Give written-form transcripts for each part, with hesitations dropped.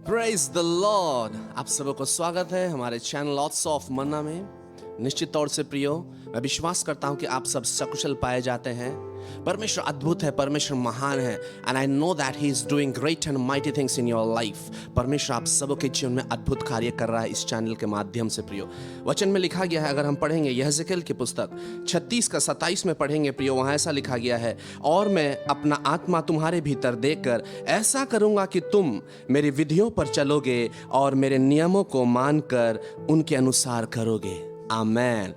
Praise the Lord. आप सबको स्वागत है हमारे चैनल लॉट्स ऑफ मन्ना में। निश्चित तौर से प्रियो, मैं विश्वास करता हूं कि आप सब सकुशल पाए जाते हैं। परमेश्वर अद्भुत है, परमेश्वर महान है, and I know that he is doing great and mighty things in your life. परमेश्वर आप सबके जीवन में अद्भुत कार्य कर रहा है इस चैनल के माध्यम से। प्रियो, वचन में लिखा गया है, अगर हम पढ़ेंगे यहेजकेल की पुस्तक 36 का 27 में पढ़ेंगे प्रियो, वहां ऐसा लिखा गया है, और मैं अपना आत्मा तुम्हारे भीतर देकर ऐसा करूंगा कि तुम मेरी विधियों पर चलोगे और मेरे नियमों को मानकर उनके अनुसार करोगे। आमेन।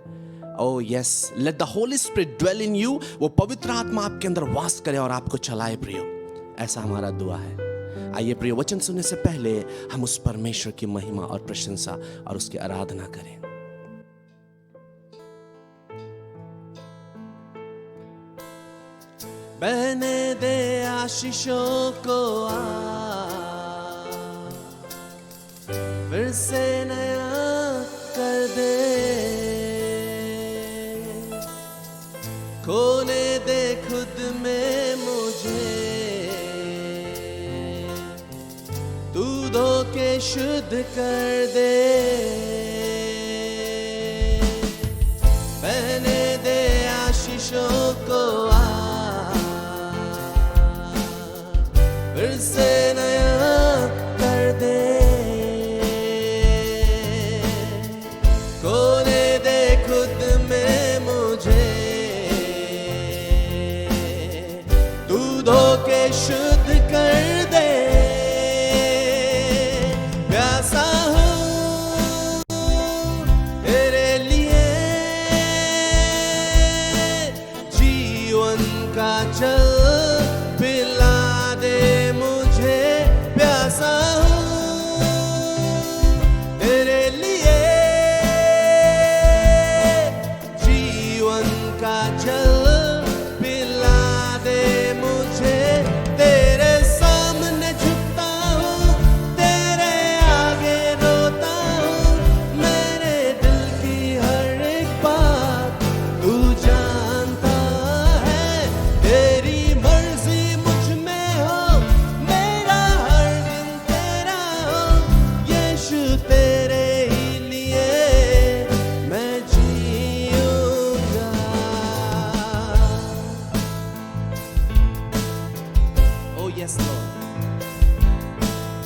Oh yes, let the Holy Spirit dwell in you। वो पवित्र आत्मा आपके अंदर वास करे और आपको चलाए प्रियो, ऐसा हमारा दुआ है। आइए प्रियो, वचन सुनने से पहले हम उस परमेश्वर की महिमा और प्रशंसा और उसकी आराधना करें। बहने दे आशीषों को फिर से नया कर दे, खोने दे खुद में मुझे, तू धो के शुद्ध कर दे। पहने दे आशीषों को फिर से नया कर दे, खोने दे खुद में मुझे, धो के शुद्ध कर दे। प्यासा हूँ तेरे लिए, जीवन का जल पिला दे मुझे। प्यासा हूँ तेरे लिए, जीवन का जल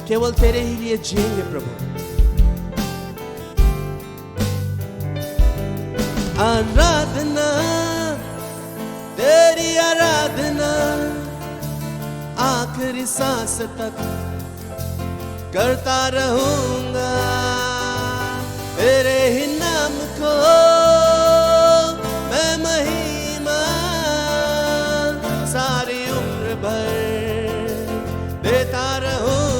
केवल तेरे ही लिए जिएंगे प्रभु। आराधना तेरी आराधना आखिरी सांस तक करता रहूंगा। तेरे ही नाम को मैं महिमा सारी उम्र भर देता रहूंगा।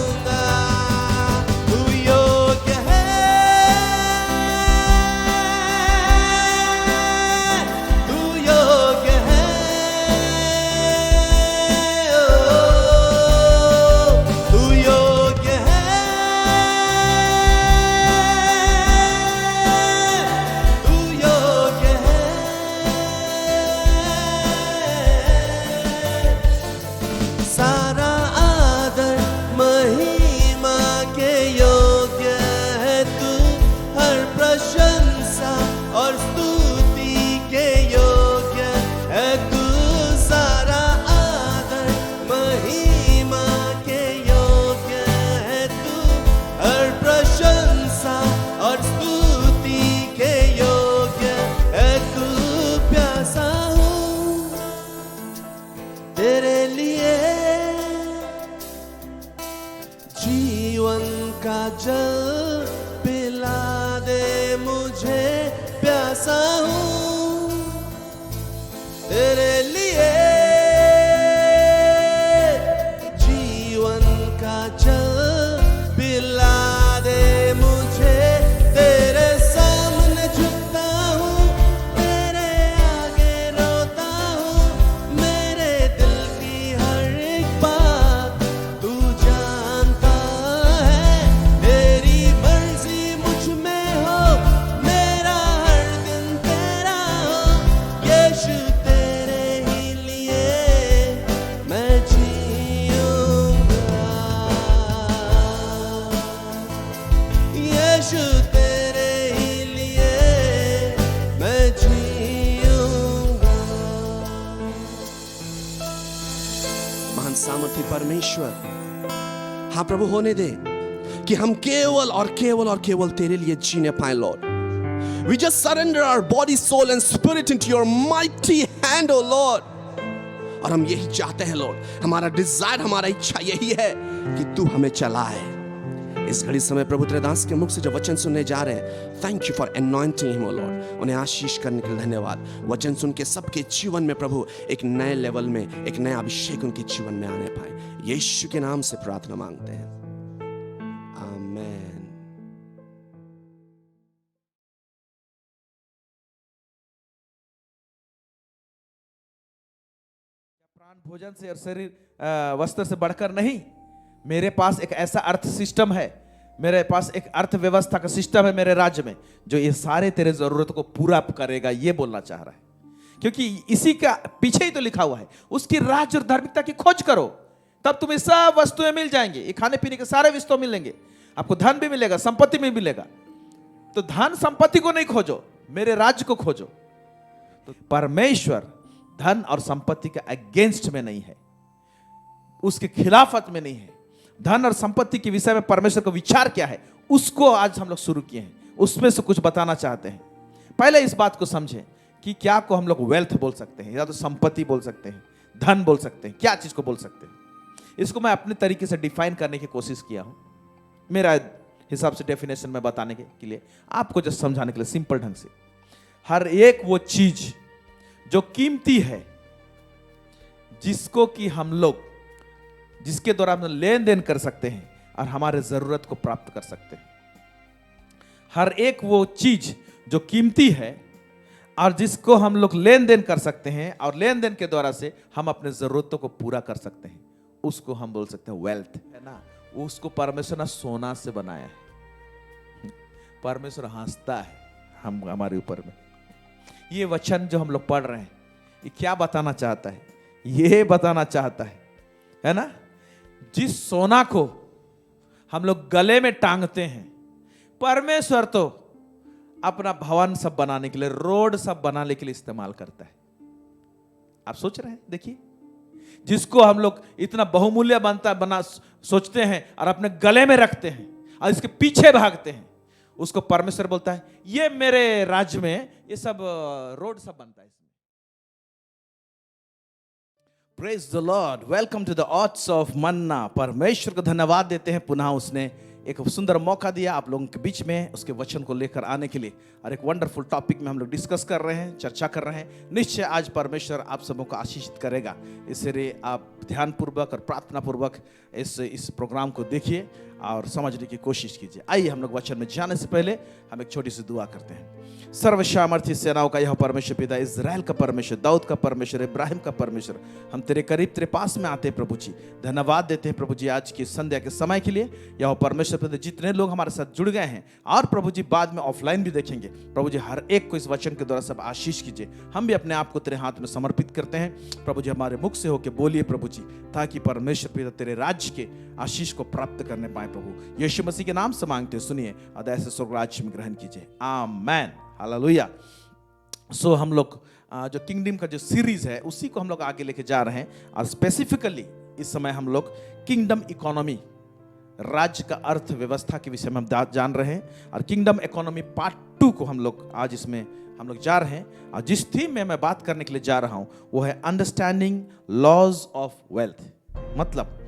जीवन का जल पिला दे मुझे। प्यासा हूँ तेरे लिए, जीवन का जल पिला दे मुझे। तेरे सामने झुकता हूँ, तेरे आगे रोता हूँ, मेरे दिल की हर एक बात तू जानता है। तेरी मर्जी मुझ में हो, मेरा हर दिन तेरा परमेश्वर, हाँ प्रभु, होने दे कि हम केवल और केवल और केवल तेरे लिए जीने पाए Lord. We just surrender our body, soul and spirit into your mighty hand, oh Lord. और हम यही चाहते हैं लॉर्ड, हमारा डिजायर, हमारा इच्छा यही है कि तू हमें चलाए। इस घड़ी समय प्रभु तेरे दास के मुख से जो वचन सुनने जा रहे हैं, thank you for anointing him, O Lord. उन्हें आशीष करने के लिए धन्यवाद। वचन सुन के सबके जीवन में प्रभु एक नए लेवल में, एक नया अभिषेक उनके जीवन में आने पाए। यीशु के नाम से प्रार्थना मांगते हैं, आमीन। प्राण भोजन से और शरीर वस्त्र से बढ़कर नहीं। मेरे पास एक ऐसा अर्थ सिस्टम है, मेरे पास एक अर्थव्यवस्था का सिस्टम है मेरे राज्य में, जो ये सारे तेरे जरूरत को पूरा करेगा, ये बोलना चाह रहा है। क्योंकि इसी का पीछे ही तो लिखा हुआ है, उसकी राज्य और धार्मिकता की खोज करो, तब तुम्हें सब वस्तुएं मिल जाएंगी। ये खाने पीने के सारे विस्तव मिलेंगे, आपको धन भी मिलेगा, संपत्ति भी मिलेगा। तो धन संपत्ति को नहीं खोजो, मेरे राज्य को खोजो। तो परमेश्वर धन और संपत्ति के अगेंस्ट में नहीं है, उसके खिलाफत में नहीं है। धन और संपत्ति के विषय में परमेश्वर का विचार क्या है, उसको आज हम लोग शुरू किए हैं, उसमें से कुछ बताना चाहते हैं। पहले इस बात को समझें कि क्या को हम लोग वेल्थ बोल सकते हैं, या तो संपत्ति बोल सकते हैं, धन बोल सकते हैं, क्या चीज को बोल सकते हैं। इसको मैं अपने तरीके से डिफाइन करने की कोशिश किया हूं, मेरा हिसाब से डेफिनेशन में बताने के लिए, आपको जस्ट समझाने के लिए सिंपल ढंग से। हर एक वो चीज जो कीमती है, जिसको कि हम लोग, जिसके द्वारा हम लेन देन कर सकते हैं और हमारे जरूरत को प्राप्त कर सकते हैं। हर एक वो चीज जो कीमती है और जिसको हम लोग लेन देन कर सकते हैं और लेन देन के द्वारा से हम अपने जरूरतों को पूरा कर सकते हैं, उसको हम बोल सकते हैं वेल्थ, है ना। उसको परमेश्वर ने सोना से बनाया है। परमेश्वर हंसता है हमारे ऊपर में। ये वचन जो हम लोग पढ़ रहे हैं, ये क्या बताना चाहता है? ये बताना चाहता है ना, जिस सोना को हम लोग गले में टांगते हैं, परमेश्वर तो अपना भवन सब बनाने के लिए, रोड सब बनाने के लिए इस्तेमाल करता है। आप सोच रहे हैं, देखिए, जिसको हम लोग इतना बहुमूल्य बना सोचते हैं और अपने गले में रखते हैं और इसके पीछे भागते हैं, उसको परमेश्वर बोलता है ये मेरे राज्य में ये सब रोड सब बनता है। Praise the Lord, welcome to the oats of manna. परमेश्वर को धन्यवाद देते हैं, पुनः उसने एक सुंदर मौका दिया आप लोगों के बीच में उसके वचन को लेकर आने के लिए, और एक वंडरफुल टॉपिक में हम लोग डिस्कस कर रहे हैं, चर्चा कर रहे हैं। निश्चय आज परमेश्वर आप सबों को आशीषित करेगा, इसलिए आप ध्यानपूर्वक और प्रार्थना पूर्वक इस प्रोग्राम को देखिए और समझने की कोशिश कीजिए। आइए हम लोग वचन में जाने से पहले हम एक छोटी सी दुआ करते हैं। सर्वसामर्थी सेनाओं का यह परमेश्वर, पिता इज़राइल का परमेश्वर, दाऊद का परमेश्वर, इब्राहिम का परमेश्वर, हम तेरे करीब, तेरे पास में आते हैं प्रभु जी। धन्यवाद देते हैं प्रभु जी आज की संध्या के समय के लिए। यह परमेश्वर पिता, जितने लोग हमारे साथ जुड़ गए हैं और प्रभु जी बाद में ऑफलाइन भी देखेंगे, प्रभु जी हर एक को इस वचन के द्वारा सब आशीष कीजिए। हम भी अपने आप को तेरे हाथ में समर्पित करते हैं प्रभु जी, हमारे मुख से होकर बोलिए प्रभु जी, ताकि परमेश्वर पिता तेरे राज्य के आशीष को प्राप्त करने पाए। प्रभु यीशु मसीह के नाम से मांगते सुनिए और ऐसे स्वर्ग राज्य में ग्रहण कीजिए, आमेन, हालेलुया। सो हम लोग जो किंगडम का जो सीरीज है उसी को हम लोग आगे लेके जा रहे हैं, और स्पेसिफिकली इस समय हम लोग किंगडम इकोनॉमी, राज्य का अर्थव्यवस्था के विषय में हम जान रहे हैं, और किंगडम इकोनॉमी पार्ट 2 को हम लोग आज इसमें हम लोग जा रहे हैं। और जिस थीम में मैं बात करने के लिए जा रहा हूं वो है अंडरस्टैंडिंग लॉज ऑफ वेल्थ। मतलब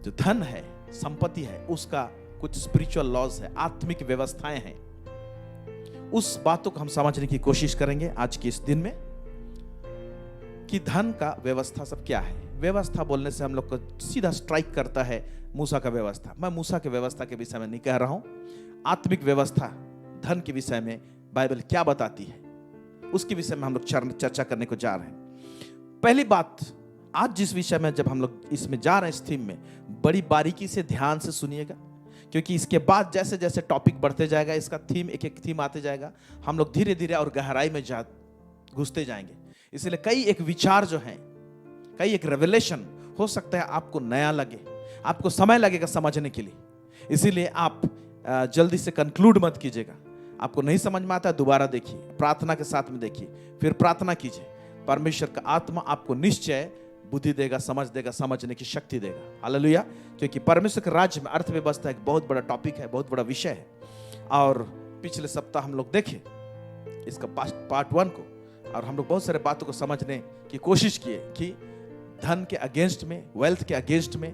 जो धन है, संपत्ति है, उसका कुछ स्पिरिचुअल लॉज है, आत्मिक व्यवस्थाएं हैं। उस बातों को हम समझने की कोशिश करेंगे आज के इस दिन में, कि धन का व्यवस्था सब क्या है। व्यवस्था बोलने से हम लोग को सीधा स्ट्राइक करता है मूसा का व्यवस्था। मैं मूसा के व्यवस्था के विषय में नहीं कह रहा हूं, आत्मिक व्यवस्था धन के विषय में बाइबल क्या बताती है उसके विषय में हम लोग चर्चा करने को जा रहे हैं। पहली बात, आज जिस विषय में जब हम लोग इसमें जा रहे हैं, इस थीम में, बड़ी बारीकी से ध्यान से सुनिएगा, क्योंकि इसके बाद जैसे जैसे टॉपिक बढ़ते जाएगा, इसका थीम एक एक थीम आते जाएगा, हम लोग धीरे धीरे और गहराई में घुसते जाएंगे। इसलिए कई एक विचार जो हैं, कई एक रेवलेशन हो सकता है आपको नया लगे, आपको समय लगेगा समझने के लिए, इसीलिए आप जल्दी से कंक्लूड मत कीजिएगा। आपको नहीं समझ में आता है, दोबारा देखिए, प्रार्थना के साथ में देखिए, फिर प्रार्थना कीजिए। परमेश्वर का आत्मा आपको निश्चय बुद्धि देगा, समझ देगा, समझने की शक्ति देगा। हालेलुया। क्योंकि परमेश्वर के राज्य में अर्थव्यवस्था एक बहुत बड़ा टॉपिक है, बहुत बड़ा विषय है। और पिछले सप्ताह हम लोग देखे इसका पार्ट 1 को, और हम लोग बहुत सारे बातों को समझने की कोशिश किए कि धन के अगेंस्ट में, वेल्थ के अगेंस्ट में,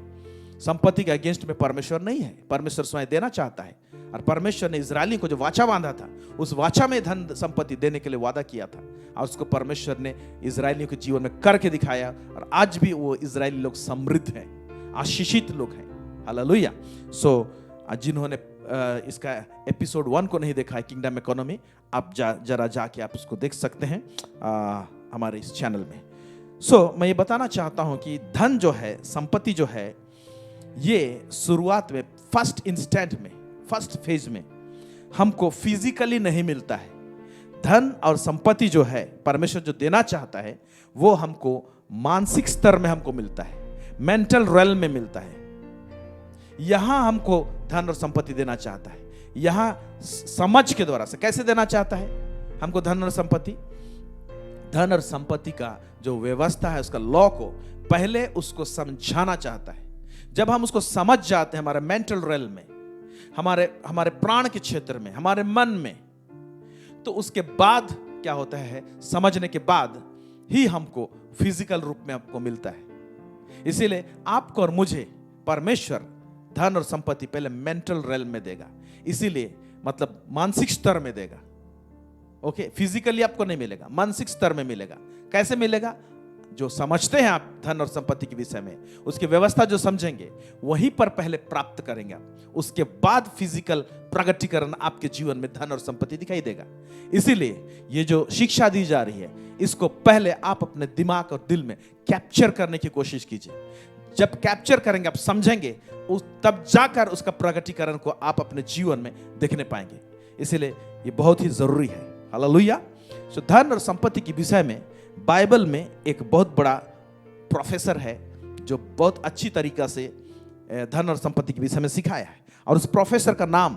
संपत्ति के अगेंस्ट में परमेश्वर नहीं है। परमेश्वर स्वयं देना चाहता है। और परमेश्वर ने इजरायली को जो वाचा बांधा था, उस वाचा में धन संपत्ति देने के लिए वादा किया था, और उसको परमेश्वर ने इजरायलियों के जीवन में करके दिखाया। और आज भी वो इजरायली लोग समृद्ध हैं, आशीषित लोग हैं। हालेलुया। जिन्होंने इसका एपिसोड 1 को नहीं देखा है, किंगडम इकोनॉमी, आप जरा जाके आप उसको देख सकते हैं हमारे इस चैनल में। मैं ये बताना चाहता हूं कि धन जो है, संपत्ति जो है, ये शुरुआत में, फर्स्ट इंस्टेंट में, फर्स्ट फेज में हमको फिजिकली नहीं मिलता है। धन और संपत्ति जो है परमेश्वर जो देना चाहता है, वो हमको मानसिक स्तर में हमको मिलता है, मेंटल रेल में मिलता है। यहां हमको धन और संपत्ति देना चाहता है। यहां समझ के द्वारा से कैसे देना चाहता है हमको धन और संपत्ति? धन और संपत्ति का जो व्यवस्था है, उसका लॉ को पहले उसको समझाना चाहता है। जब हम उसको समझ जाते हैं हमारे मेंटल रेल में, हमारे प्राण के क्षेत्र में, हमारे मन में, तो उसके बाद क्या होता है, समझने के बाद ही हमको फिजिकल रूप में आपको मिलता है। इसीलिए आपको और मुझे परमेश्वर धन और संपत्ति पहले मेंटल रेल में देगा, इसीलिए मतलब मानसिक स्तर में देगा। ओके, फिजिकली आपको नहीं मिलेगा, मानसिक स्तर में मिलेगा। कैसे मिलेगा? जो समझते हैं आप धन और संपत्ति के विषय में, उसकी व्यवस्था जो समझेंगे, वहीं पर पहले प्राप्त करेंगे आप। उसके बाद फिजिकल प्रगटीकरण आपके जीवन में धन और संपत्ति दिखाई देगा। इसीलिए ये जो शिक्षा दी जा रही है, इसको पहले आप अपने दिमाग और दिल में कैप्चर करने की कोशिश कीजिए। जब कैप्चर करेंगे, आप समझेंगे, तब जाकर उसका प्रगटीकरण को आप अपने जीवन में देखने पाएंगे। इसीलिए ये बहुत ही जरूरी है। हालेलुया। धन और संपत्ति के विषय में बाइबल में एक बहुत बड़ा प्रोफेसर है जो बहुत अच्छी तरीका से धन और संपत्ति के विषय में सिखाया है, और उस प्रोफेसर का नाम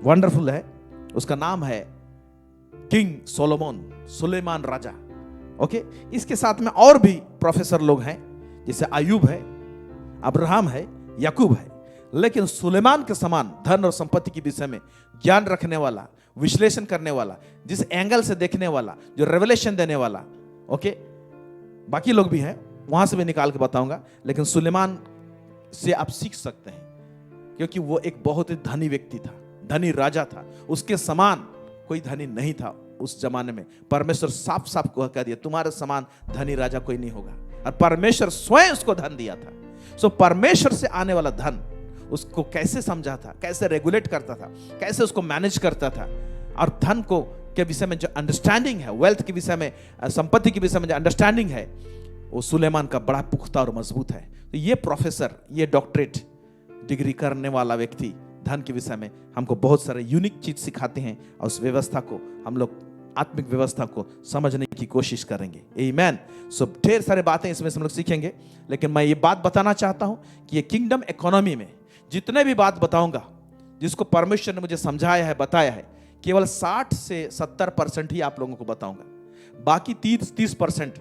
वंडरफुल है। उसका नाम है किंग सोलोमन, सुलेमान राजा। ओके, इसके साथ में और भी प्रोफेसर लोग हैं, जैसे अयूब है, अब्राहम है, याकूब है। लेकिन सुलेमान के समान धन और संपत्ति के विषय में ज्ञान रखने वाला, विश्लेषण करने वाला, जिस एंगल से देखने वाला, जो रेवलेशन देने वाला, ओके, बाकी लोग भी हैं, वहां से भी निकाल के बताऊंगा। लेकिन सुलेमान से आप सीख सकते हैं, क्योंकि वो एक बहुत ही धनी व्यक्ति था, धनी राजा था। उसके समान कोई धनी नहीं था उस जमाने में। परमेश्वर साफ साफ कह दिया, तुम्हारे समान धनी राजा कोई नहीं होगा। और परमेश्वर स्वयं उसको धन दिया था। परमेश्वर से आने वाला धन उसको कैसे समझा था, कैसे रेगुलेट करता था, कैसे उसको मैनेज करता था, और धन को के विषय में जो अंडरस्टैंडिंग है, वेल्थ के विषय में, संपत्ति के विषय में जो अंडरस्टैंडिंग है, वो सुलेमान का बड़ा पुख्ता और मजबूत है। तो ये प्रोफेसर, ये डॉक्टरेट डिग्री करने वाला व्यक्ति धन के विषय में हमको बहुत सारे यूनिक चीज सिखाते हैं, और उस व्यवस्था को हम लोग, आत्मिक व्यवस्था को समझने की कोशिश करेंगे। आमीन। ढेर सारे बातें इसमें से हम लोग सीखेंगे। लेकिन मैं ये बात बताना चाहता हूं कि ये किंगडम इकोनॉमी में जितने भी बात बताऊंगा, जिसको परमेश्वर ने मुझे समझाया है, बताया है, केवल 60 से 70% ही आप लोगों को बताऊंगा। बाकी 30%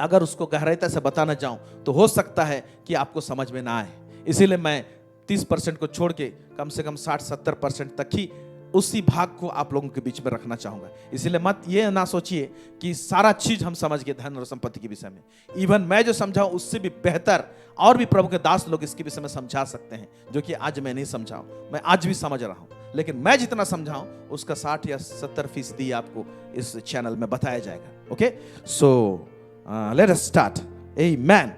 अगर उसको गहराई से बताना चाहूं तो हो सकता है कि आपको समझ में ना आए। इसीलिए मैं 30% को छोड़ के कम से कम 60-70% तक ही उसी भाग को आप लोगों के बीच में रखना चाहूंगा। इसीलिए मत ये ना सोचिए कि सारा चीज हम समझ गए धन और संपत्ति के विषय में। इवन मैं जो समझाऊं उससे भी बेहतर और भी प्रभु के दास लोग इसके विषय में समझा सकते हैं, जो कि आज मैं नहीं समझाऊं। मैं आज भी समझ रहा हूं, लेकिन मैं जितना समझाऊं उसका 60 या 70% आपको इस चैनल में बताया जाएगा। Okay, let us start. Amen,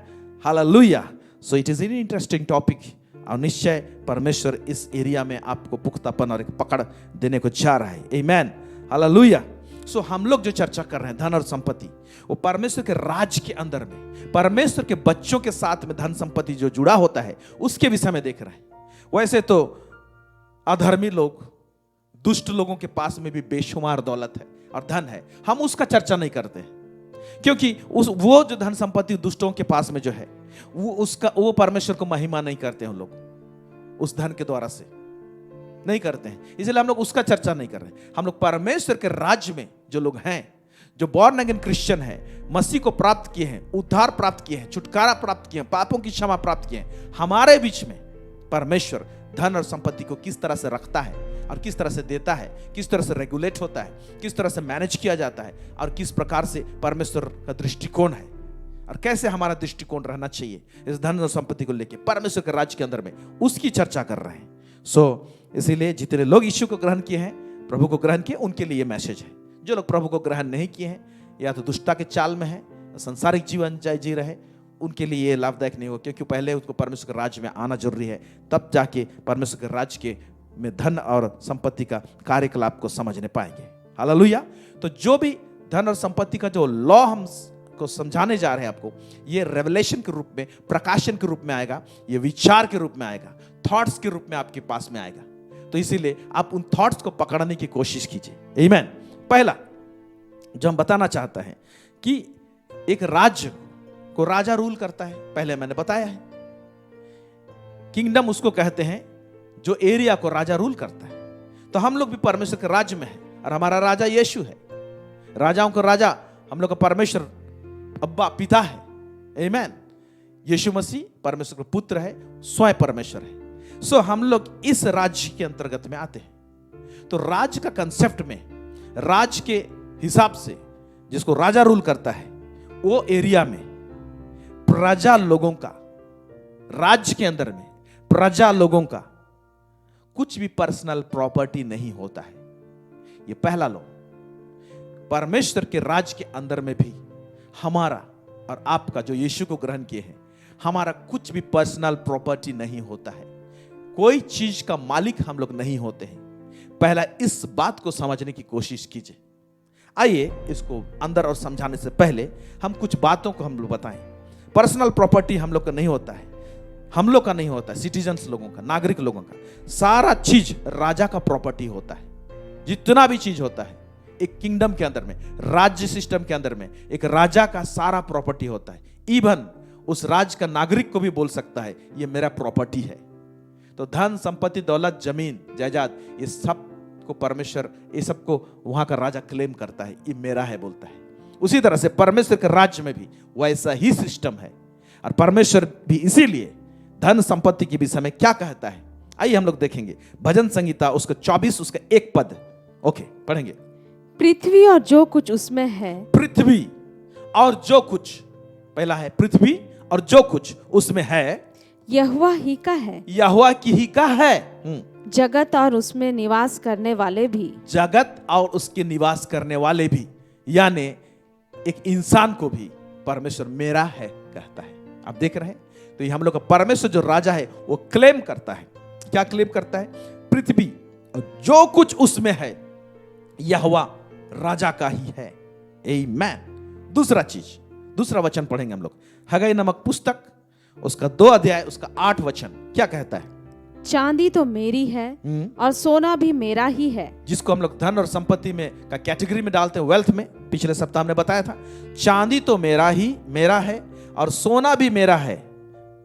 hallelujah. It is an interesting topic, और निश्चय परमेश्वर इस एरिया में आपको पुख्तापन और एक पकड़ देने को जा रहा है। आमेन, हालेलुया। हम लोग जो चर्चा कर रहे हैं धन और संपत्ति, वो परमेश्वर के राज के अंदर में परमेश्वर के बच्चों के साथ में धन संपत्ति जो जुड़ा होता है उसके विषय में देख रहे हैं। वैसे तो अधर्मी लोग, दुष्ट लोगों के पास में भी बेशुमार दौलत है और धन है, हम उसका चर्चा नहीं करते हैं, क्योंकि वो जो धन संपत्ति दुष्टों के पास में जो है वो परमेश्वर को महिमा नहीं करते हैं। हम लोग उस धन के द्वारा से नहीं करते हैं, इसलिए हम लोग उसका चर्चा नहीं कर रहे हैं। हम लोग परमेश्वर के राज्य में जो लोग हैं, जो बॉर्न अगेन क्रिश्चियन है, मसीह को प्राप्त किए हैं, उद्धार प्राप्त किए हैं, छुटकारा प्राप्त किए हैं, पापों की क्षमा प्राप्त किए हैं, हमारे बीच में परमेश्वर धन और संपत्ति को किस तरह से रखता है और किस तरह से देता है, किस तरह से रेगुलेट होता है, किस तरह से मैनेज किया जाता है और किस प्रकार से परमेश्वर का दृष्टिकोण है और कैसे हमारा दृष्टिकोण रहना चाहिए इस धन और संपत्ति को लेकर परमेश्वर के राज्य के अंदर में, उसकी चर्चा कर रहे हैं। इसीलिए जितने लोग यीशु को ग्रहण किए हैं, प्रभु को ग्रहण किए, उनके लिए मैसेज है। जो लोग प्रभु को ग्रहण नहीं किए हैं, या तो दुष्टता के चाल में है, संसारिक जीवन जी रहे, उनके लिए ये लाभदायक नहीं हो, क्योंकि पहले उसको परमेश्वर के राज्य में आना जरूरी है, तब जाके परमेश्वर के राज्य के में धन और संपत्ति का कार्यकलाप को समझने पाएंगे। हालेलुया। तो जो भी धन और संपत्ति का जो लॉ हम को समझाने जा रहे हैं आपको, ये रेवलेशन के रूप में, प्रकाशन के रूप में आएगा, ये विचार के रूप में आएगा, थॉट्स के रूप में आपके पास में आएगा। तो इसीलिए आप उन थॉट्स को पकड़ने की कोशिश कीजिए। आमीन। पहला जो हम बताना चाहता है कि एक राज्य को राजा रूल करता है, पहले मैंने बताया है। किंगडम उसको कहते हैं जो एरिया को राजा रूल करता है। तो हम लोग भी परमेश्वर के राज्य में है और हमारा राजा यीशु है। राजाओं का राजा हम लोग का परमेश्वर अब्बा पिता है। आमीन। यीशु मसीह परमेश्वर का पुत्र है, स्वयं परमेश्वर है। हम लोग इस राज्य के अंतर्गत में आते हैं। तो राज्य का कंसेप्ट में, राज्य के हिसाब से जिसको राजा रूल करता है, वो एरिया में प्रजा लोगों का, राज्य के अंदर में प्रजा लोगों का कुछ भी पर्सनल प्रॉपर्टी नहीं होता है। ये पहला लॉ। परमेश्वर के राज्य के अंदर में भी हमारा और आपका जो यीशु को ग्रहण किए हैं, हमारा कुछ भी पर्सनल प्रॉपर्टी नहीं होता है। कोई चीज का मालिक हम लोग नहीं होते हैं। पहला इस बात को समझने की कोशिश कीजिए। आइए इसको अंदर और समझाने से पहले हम कुछ बातों को हम लोग बताएं। पर्सनल प्रॉपर्टी हम लोग का नहीं होता है, हम लोग का नहीं होता है, सिटीजन्स लोगों का, नागरिक लोगों का। सारा चीज राजा का प्रॉपर्टी होता है। जितना भी चीज होता है एक किंगडम के अंदर में, राज्य सिस्टम के अंदर में, एक राजा का सारा प्रॉपर्टी होता है। इवन उस राज्य का नागरिक को भी बोल सकता है ये मेरा प्रॉपर्टी है। तो धन, संपत्ति, दौलत, जमीन, जायदाद, ये सब को परमेश्वर, ये सबको वहां का राजा क्लेम करता है, ये मेरा है बोलता है। उसी तरह से परमेश्वर के राज्य में भी वैसा ही सिस्टम है। और परमेश्वर भी इसीलिए धन संपत्ति के विषय में क्या कहता है, आइए हम लोग देखेंगे। भजन संगीता उसका 24 उसका 1 पद, ओके पढ़ेंगे। पृथ्वी और जो कुछ उसमें है, पृथ्वी और जो कुछ, पहला है पृथ्वी और जो कुछ उसमें है, यहोवा ही का है, यहोवा की ही का है। जगत और उसमें निवास करने वाले भी, जगत और उसके निवास करने वाले भी, यानी एक इंसान को भी परमेश्वर मेरा है कहता है। आप देख रहे हैं। तो ये हम लोग का परमेश्वर जो राजा है वो क्लेम करता है। क्या क्लेम करता है? पृथ्वी और जो कुछ उसमें है यहोवा राजा का ही है। आमीन। दूसरा चीज, दूसरा वचन पढ़ेंगे हम लोग। हगई नामक पुस्तक उसका 2 अध्याय उसका 8 वचन क्या कहता है? चांदी तो मेरी है और सोना भी मेरा ही है। जिसको हम लोग धन और संपत्ति में का कैटेगरी में डालते हैं, वेल्थ में, पिछले सप्ताह हमने बताया था। चांदी तो मेरा है और सोना भी मेरा है।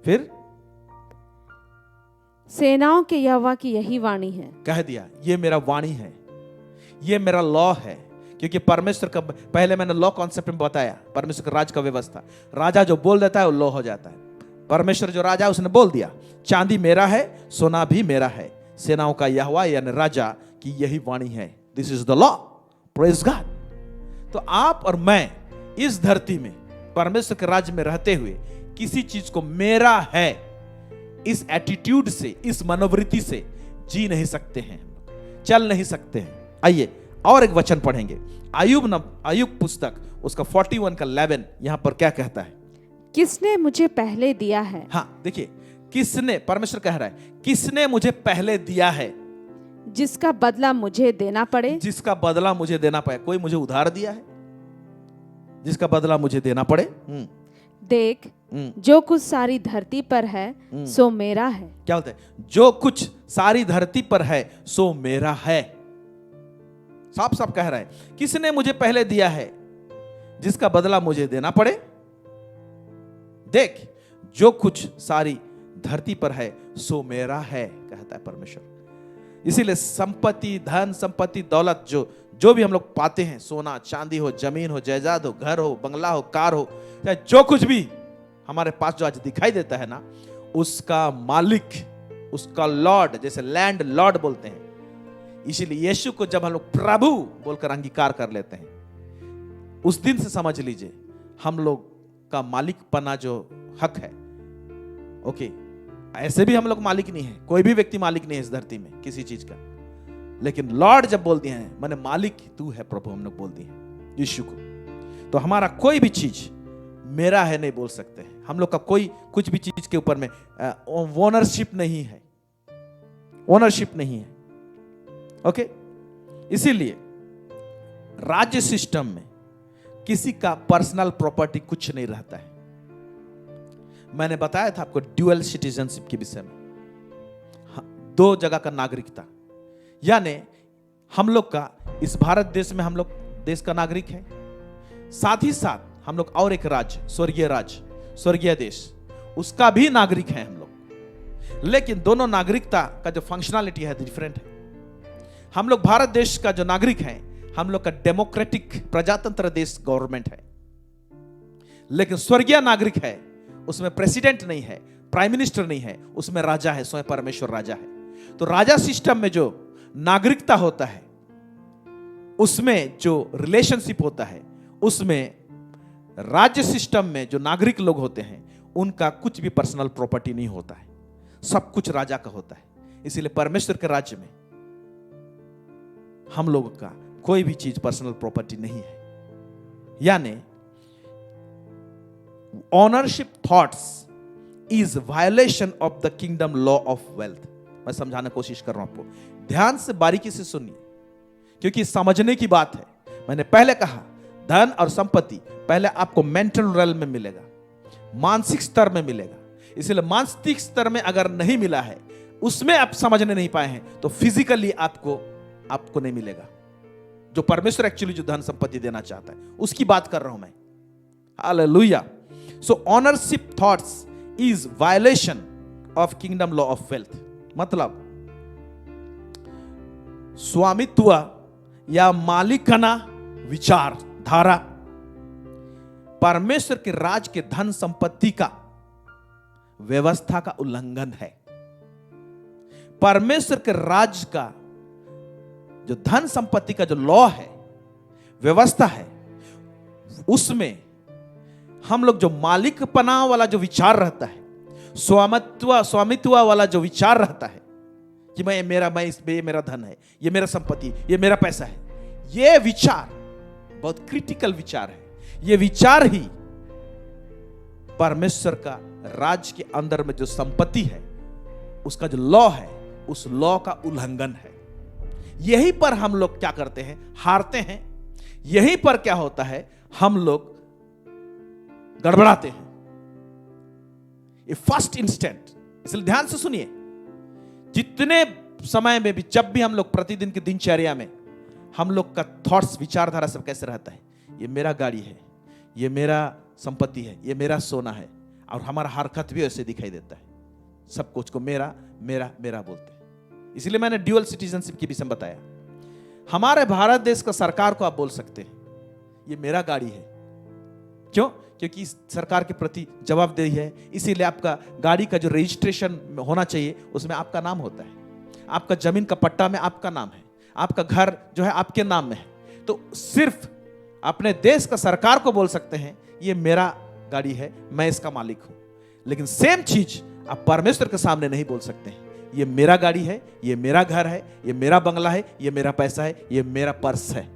फिर सेनाओं के यहोवा की यही वाणी है। कह दिया ये मेरा वाणी है, ये मेरा लॉ है। क्योंकि परमेश्वर का, पहले मैंने लॉ कॉन्सेप्ट में बताया, परमेश्वर का राज का व्यवस्था। राजा जो बोल देता है वो लॉ हो जाता है। परमेश्वर जो राजा उसने बोल दिया, चांदी मेरा है, सोना भी मेरा है, सेनाओं का यहोवा यानी राजा की यही वाणी है। This is the law. Praise God. तो आप और मैं इस धरती में परमेश्वर के राज्य में रहते हुए किसी चीज को मेरा है, इस एटीट्यूड से, इस मनोवृत्ति से जी नहीं सकते हैं, चल नहीं सकते हैं। आइए और एक वचन पढ़ेंगे। आयुब पुस्तक उसका 41 का 11 यहां पर क्या कहता है? किसने मुझे पहले दिया है। हाँ देखिए, किसने, परमेश्वर कह रहा है किसने मुझे पहले दिया है, जिसका बदला मुझे देना पड़े। जिसका बदला मुझे देना पड़े। कोई मुझे उधार दिया है जिसका बदला मुझे देना पड़े। देख जो कुछ सारी धरती पर है सो मेरा है। क्या बोलते हैं? जो कुछ सारी धरती पर है सो मेरा है। साफ साफ कह रहा है किसने मुझे पहले दिया है जिसका बदला मुझे देना पड़े। देख जो कुछ सारी धरती पर है सो मेरा है कहता है परमेश्वर। इसीलिए संपत्ति, धन, संपत्ति, दौलत जो भी हम लोग पाते हैं, सोना चांदी हो, जमीन हो, जायदाद हो, घर हो, बंगला हो, कार हो, चाहे जो कुछ भी हमारे पास जो आज दिखाई देता है ना, उसका मालिक, उसका लॉर्ड, जैसे लैंड लॉर्ड बोलते हैं। इसीलिए यीशु को जब हम लोग प्रभु बोलकर अंगीकार कर लेते हैं, उस दिन से समझ लीजिए हम लोग का मालिक पना जो हक है, ओके, ऐसे भी हम लोग मालिक नहीं है, कोई भी व्यक्ति मालिक नहीं है इस धरती में किसी चीज का, लेकिन लॉर्ड जब बोल दिए हैं, माने मालिक तू है प्रभु, हम लोग बोल दिए हैं यीशु को, तो हमारा कोई भी चीज मेरा है नहीं बोल सकते हैं। हम लोग का कोई कुछ भी चीज के ऊपर में ओनरशिप नहीं है, ओनरशिप नहीं है, ओके। इसीलिए राज्य सिस्टम में किसी का पर्सनल प्रॉपर्टी कुछ नहीं रहता है। मैंने बताया था आपको ड्यूअल सिटीजनशिप के विषय में, दो जगह का नागरिकता, यानी हम लोग का इस भारत देश में हम लोग देश का नागरिक है, साथ ही साथ हम लोग और एक राज्य, स्वर्गीय देश, उसका भी नागरिक है हम लोग। लेकिन दोनों नागरिकता का जो फंक्शनैलिटी है डिफरेंट है। हम लोग भारत देश का जो नागरिक है, हम लोग का डेमोक्रेटिक प्रजातंत्र देश गवर्नमेंट है, लेकिन स्वर्गीय नागरिक है, उसमें प्रेसिडेंट नहीं है, प्राइम मिनिस्टर नहीं है, उसमें राजा है, स्वयं परमेश्वर राजा है। तो राजा सिस्टम में जो नागरिकता होता है, उसमें जो रिलेशनशिप होता है, उसमें राज्य सिस्टम में जो नागरिक लोग होते हैं उनका कुछ भी पर्सनल प्रॉपर्टी नहीं होता है, सब कुछ राजा का होता है। इसीलिए परमेश्वर के राज्य में हम लोगों का कोई भी चीज पर्सनल प्रॉपर्टी नहीं है। यानी ownership thoughts is violation of the kingdom law of wealth. मैं समझाने की कोशिश कर रहा हूं आपको, ध्यान से बारीकी से सुनिए, क्योंकि समझने की बात है। मैंने पहले कहा धन और संपत्ति पहले आपको मेंटल रेल में मिलेगा, मानसिक स्तर में मिलेगा। इसलिए मानसिक स्तर में अगर नहीं मिला है, उसमें आप समझने नहीं पाए हैं, तो फिजिकली आपको नहीं मिलेगा। जो परमेश्वर एक्चुअली जो धन संपत्ति देना चाहता है उसकी बात कर रहा हूं मैं। Hallelujah. So ownership thoughts is violation of kingdom law of wealth. मतलब स्वामित्व या मालिकाना विचार धारा परमेश्वर के राज के धन संपत्ति का व्यवस्था का उल्लंघन है। परमेश्वर के राज का जो धन संपत्ति का जो लॉ है, व्यवस्था है, उसमें हम लोग जो मालिकपना वाला जो विचार रहता है, स्वामित्व वाला जो विचार रहता है कि ये मेरा धन है, ये मेरा संपत्ति, ये मेरा पैसा है, ये विचार बहुत क्रिटिकल विचार है। ये विचार ही परमेश्वर का राज के अंदर में जो संपत्ति है, उसका जो लॉ है, उस लॉ का उल्लंघन है। यहीं पर हम लोग क्या करते हैं, हारते हैं। यहीं पर क्या होता है, हम लोग गड़बड़ाते हैं। ये फर्स्ट इंस्टेंट, इसलिए ध्यान से सुनिए। जितने समय में भी, जब भी हम लोग प्रतिदिन की दिनचर्या में हम लोग का थॉट्स, विचारधारा सब कैसे रहता है, ये मेरा गाड़ी है, ये मेरा संपत्ति है, ये मेरा सोना है, और हमारा हरकत भी ऐसे दिखाई देता है। सब कुछ को मेरा मेरा मेरा बोलते हैं। इसलिए मैंने ड्यूअल सिटीजनशिप की विषय बताया। हमारे भारत देश का सरकार को आप बोल सकते हैं ये मेरा गाड़ी है। क्यों? क्योंकि इस सरकार के प्रति जवाबदेही है। इसीलिए आपका गाड़ी का जो रजिस्ट्रेशन होना चाहिए उसमें आपका नाम होता है, आपका जमीन का पट्टा में आपका नाम है, आपका घर जो है आपके नाम में है। तो सिर्फ अपने देश का सरकार को बोल सकते हैं ये मेरा गाड़ी है, मैं इसका मालिक हूं। लेकिन सेम चीज आप परमेश्वर के सामने नहीं बोल सकते हैं, ये मेरा गाड़ी है, ये मेरा घर है, ये मेरा बंगला है, ये मेरा पैसा है, ये मेरा पर्स है।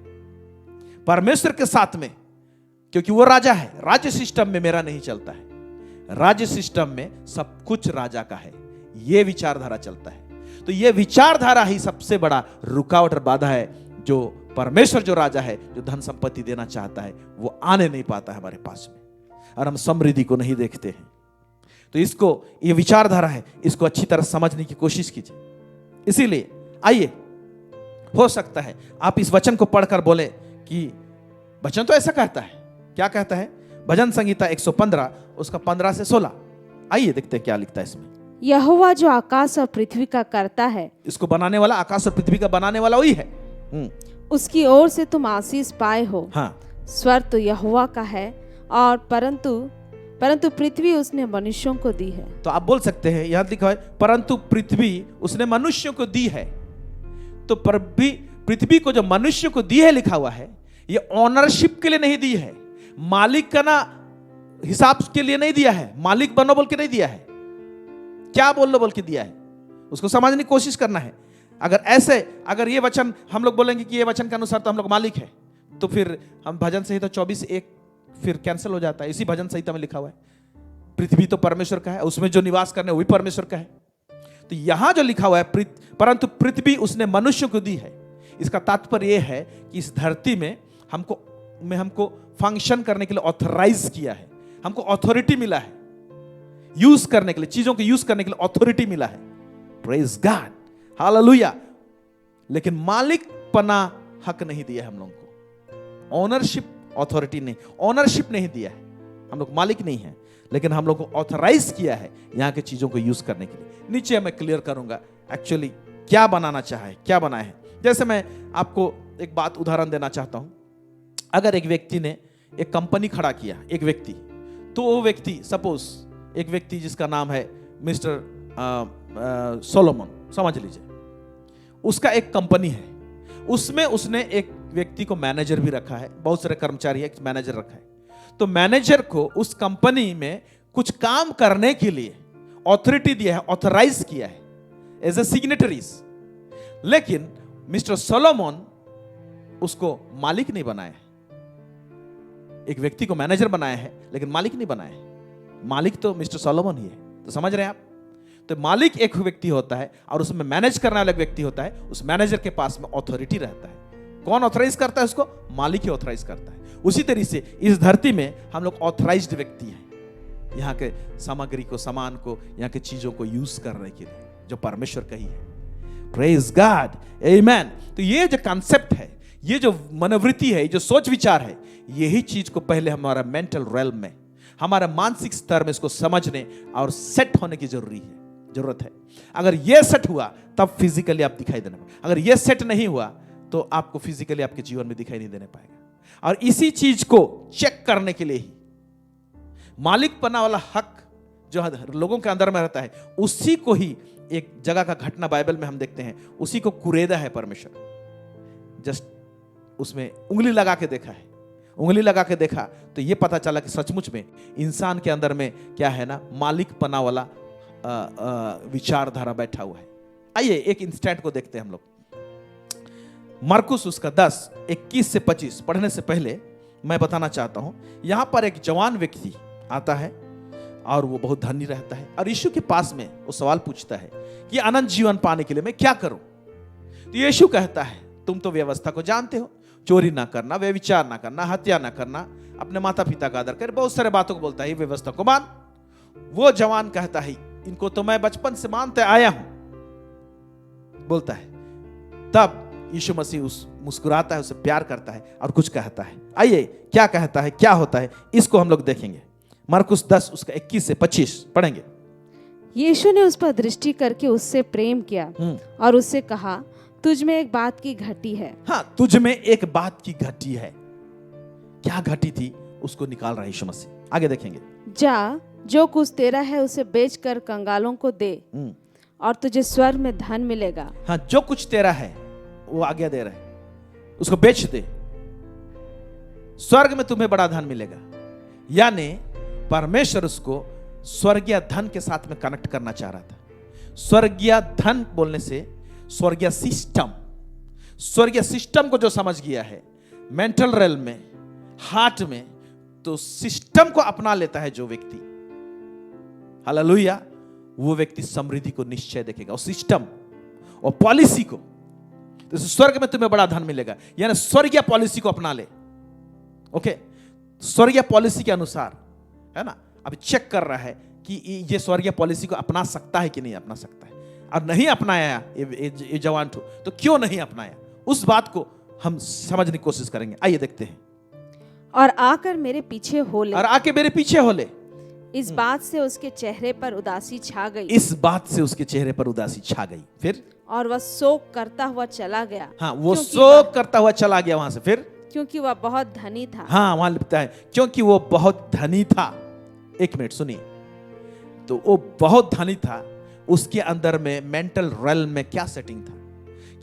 परमेश्वर के साथ में, क्योंकि वो राजा है, राज्य सिस्टम में मेरा नहीं चलता है। राज्य सिस्टम में सब कुछ राजा का है, ये विचारधारा चलता है। तो ये विचारधारा ही सबसे बड़ा रुकावट और बाधा है, जो परमेश्वर जो राजा है, जो धन संपत्ति देना चाहता है, वो आने नहीं पाता है हमारे पास में, और हम समृद्धि को नहीं देखते हैं। तो इसको, ये विचारधारा है, इसको अच्छी तरह समझने की कोशिश कीजिए। इसीलिए आइए, हो सकता है आप इस वचन को पढ़कर बोले कि वचन तो ऐसा कहता है। क्या कहता है? भजन संगीता 115 उसका 15 से 16। आइए देखते हैं क्या लिखता है इसमें। यहोवा जो आकाश और पृथ्वी का करता है, इसको बनाने वाला, आकाश और पृथ्वी का बनाने वाला वही है। उसकी ओर से तुम आशीष पाए हो। हाँ, स्वर्ग तो यहोवा का है और परंतु पृथ्वी उसने मनुष्यों को दी है। तो आप बोल सकते हैं, यहां लिखा है परंतु पृथ्वी उसने मनुष्यों को दी है। तो पृथ्वी को जो मनुष्य को दी है लिखा हुआ है, ये ऑनरशिप के लिए नहीं दी है, मालिक का ना हिसाब के लिए नहीं दिया है, मालिक बनो बोल के नहीं दिया है, क्या बोल लो बोल के दिया है। उसको समझने की कोशिश करना है। अगर ये वचन हम लोग बोलेंगे कि ये वचन के अनुसार तो हम लोग मालिक है, तो फिर हम भजन संहिता 24:1 फिर कैंसिल हो जाता है। इसी भजन संहिता में लिखा हुआ है पृथ्वी तो परमेश्वर का है, उसमें जो निवास करने वही परमेश्वर का है। तो यहां जो लिखा हुआ है परंतु पृथ्वी उसने मनुष्य को दी है, इसका तात्पर्य यह है कि इस धरती में हमको फंक्शन करने के लिए ऑथराइज किया है, हमको अथॉरिटी मिला है, यूज करने के लिए, चीजों को यूज करने के लिए अथॉरिटी मिला है। Praise God, hallelujah. लेकिन मालिक पना हक नहीं दिया हम लोगों को, ऑनरशिप अथॉरिटी नहीं, ऑनरशिप नहीं दिया है। हम लोग मालिक नहीं है, लेकिन हम लोग को ऑथराइज किया है यहां की चीजों को यूज करने के लिए। नीचे मैं क्लियर करूंगा एक्चुअली क्या बनाना चाहा है, क्या बनाया है। जैसे मैं आपको एक बात उदाहरण देना चाहता हूं। अगर एक व्यक्ति ने एक कंपनी खड़ा किया, एक व्यक्ति, तो वो व्यक्ति सपोज एक व्यक्ति जिसका नाम है मिस्टर सोलोमन, समझ लीजिए, उसका एक कंपनी है, उसमें उसने एक व्यक्ति को मैनेजर भी रखा है, बहुत सारे कर्मचारी है, एक मैनेजर रखा है। तो मैनेजर को उस कंपनी में कुछ काम करने के लिए ऑथोरिटी दिया है, ऑथराइज किया है एज ए सिग्नेटरीज। लेकिन मिस्टर सोलोमन उसको मालिक नहीं बनाया है। एक व्यक्ति को मैनेजर बनाया है लेकिन मालिक नहीं बनाया है। मालिक तो मिस्टर सोलोमन ही है। तो समझ रहे हैं आप? तो मालिक एक व्यक्ति होता है और उसमें मैनेज करने वाला व्यक्ति होता है। उस मैनेजर के पास में ऑथोरिटी रहता है। कौन ऑथराइज करता है उसको? मालिक ही ऑथराइज करता है। उसी तरीके से इस धरती में हम लोग ऑथराइज्ड व्यक्ति हैं, यहाँ के सामग्री को, सामान को, यहाँ के चीजों को यूज करने के लिए, जो परमेश्वर का ही है। प्रेज गॉड, आमेन। तो ये जो कॉन्सेप्ट है, ये जो मनोवृत्ति है, जो सोच विचार है, यही चीज को पहले हमारा मेंटल रेल्म में, हमारा मानसिक स्तर में इसको समझने और सेट होने की जरूरत है। अगर ये सेट हुआ तब फिजिकली आप दिखाई देने पाएंगे। अगर ये सेट नहीं हुआ तो आपको फिजिकली आपके जीवन में दिखाई नहीं देने पाएगा। और इसी चीज को चेक करने के लिए ही मालिकपना वाला हक जो लोगों के अंदर में रहता है, उसी को ही एक जगह का घटना बाइबल में हम देखते हैं, उसी को कुरेदा है परमेश्वर। जस्ट उसमें उंगली लगा के देखा है, उंगली लगा के देखा तो यह पता चला कि सचमुच में इंसान के अंदर में क्या है ना, मालिकपना वाला विचारधारा बैठा हुआ है। आइए एक इंस्टेंट को देखते हैं हम लोग। मरकुस उसका 10:21-25 पढ़ने से पहले मैं बताना चाहता हूं, यहां पर एक जवान व्यक्ति आता है और वो बहुत धनी रहता है और यीशु के पास में वो सवाल पूछता है कि अनंत जीवन पाने के लिए मैं क्या करूं? तो यीशु कहता है, तुम तो व्यवस्था को जानते हो, चोरी ना करना, व्यभिचार ना करना, हत्या ना करना, अपने माता पिता का आदर कर, बहुत सारे बातों को बोलता है, ये व्यवस्था को मान। वो जवान कहता है, इनको तो मैं बचपन से मानते आया हूं, बोलता है। तब यीशु मसीह मुस्कुराता है, उसे प्यार करता है और कुछ कहता है। आइए क्या कहता है, क्या होता है, इसको हम लोग देखेंगे। मरकुस 10 उसका 21-25 पढ़ेंगे। यीशु ने उस पर दृष्टि करके उससे प्रेम किया और उससे कहा, तुझ में एक बात की घटी है। हाँ, तुझ में एक बात की घटी है। क्या घटी थी उसको निकाल रहा है यीशु मसीह। आगे देखेंगे। जा, जो कुछ तेरा है उसे बेचकर कंगालों को दे और तुझे स्वर्ग में धन मिलेगा। हाँ, जो कुछ तेरा है वो आज्ञा दे रहा है, उसको बेच दे, स्वर्ग में तुम्हें बड़ा धन मिलेगा। यानी परमेश्वर उसको स्वर्गीय धन के साथ में कनेक्ट करना चाह रहा था। स्वर्गीय धन बोलने से स्वर्गीय सिस्टम, स्वर्गीय सिस्टम को जो समझ गया है मेंटल रेल में, हार्ट में, तो सिस्टम को अपना लेता है जो व्यक्ति, हालेलुया, वो व्यक्ति समृद्धि को निश्चय देखेगा। और सिस्टम और पॉलिसी को, तो स्वर्ग में तुम्हें बड़ा धन मिलेगा, यानी स्वर्गीय पॉलिसी को अपना ले। ओके, स्वर्गीय पॉलिसी के अनुसार, है ना, अब चेक कर रहा है कि ये स्वर्गीय पॉलिसी को अपना सकता है कि नहीं अपना सकता है। और नहीं अपनाया ये जवान तो क्यों नहीं अपनाया, उस बात को हम समझने की कोशिश करेंगे। आइए देखते हैं। और आकर मेरे पीछे हो ले। और आके मेरे पीछे हो ले। इस बात से उसके चेहरे पर उदासी छा गई इस बात से उसके चेहरे पर उदासी छा गई। फिर और वह शोक करता हुआ चला गया। हाँ, वो क्योंकि शोक करता हुआ चला गया वहां से। फिर क्योंकि वह बहुत धनी था। हाँ, वहां लिखता है क्योंकि वो बहुत धनी था। एक मिनट सुनिए, तो वो बहुत धनी था, उसके अंदर में मेंटल रेल्म में क्या सेटिंग था,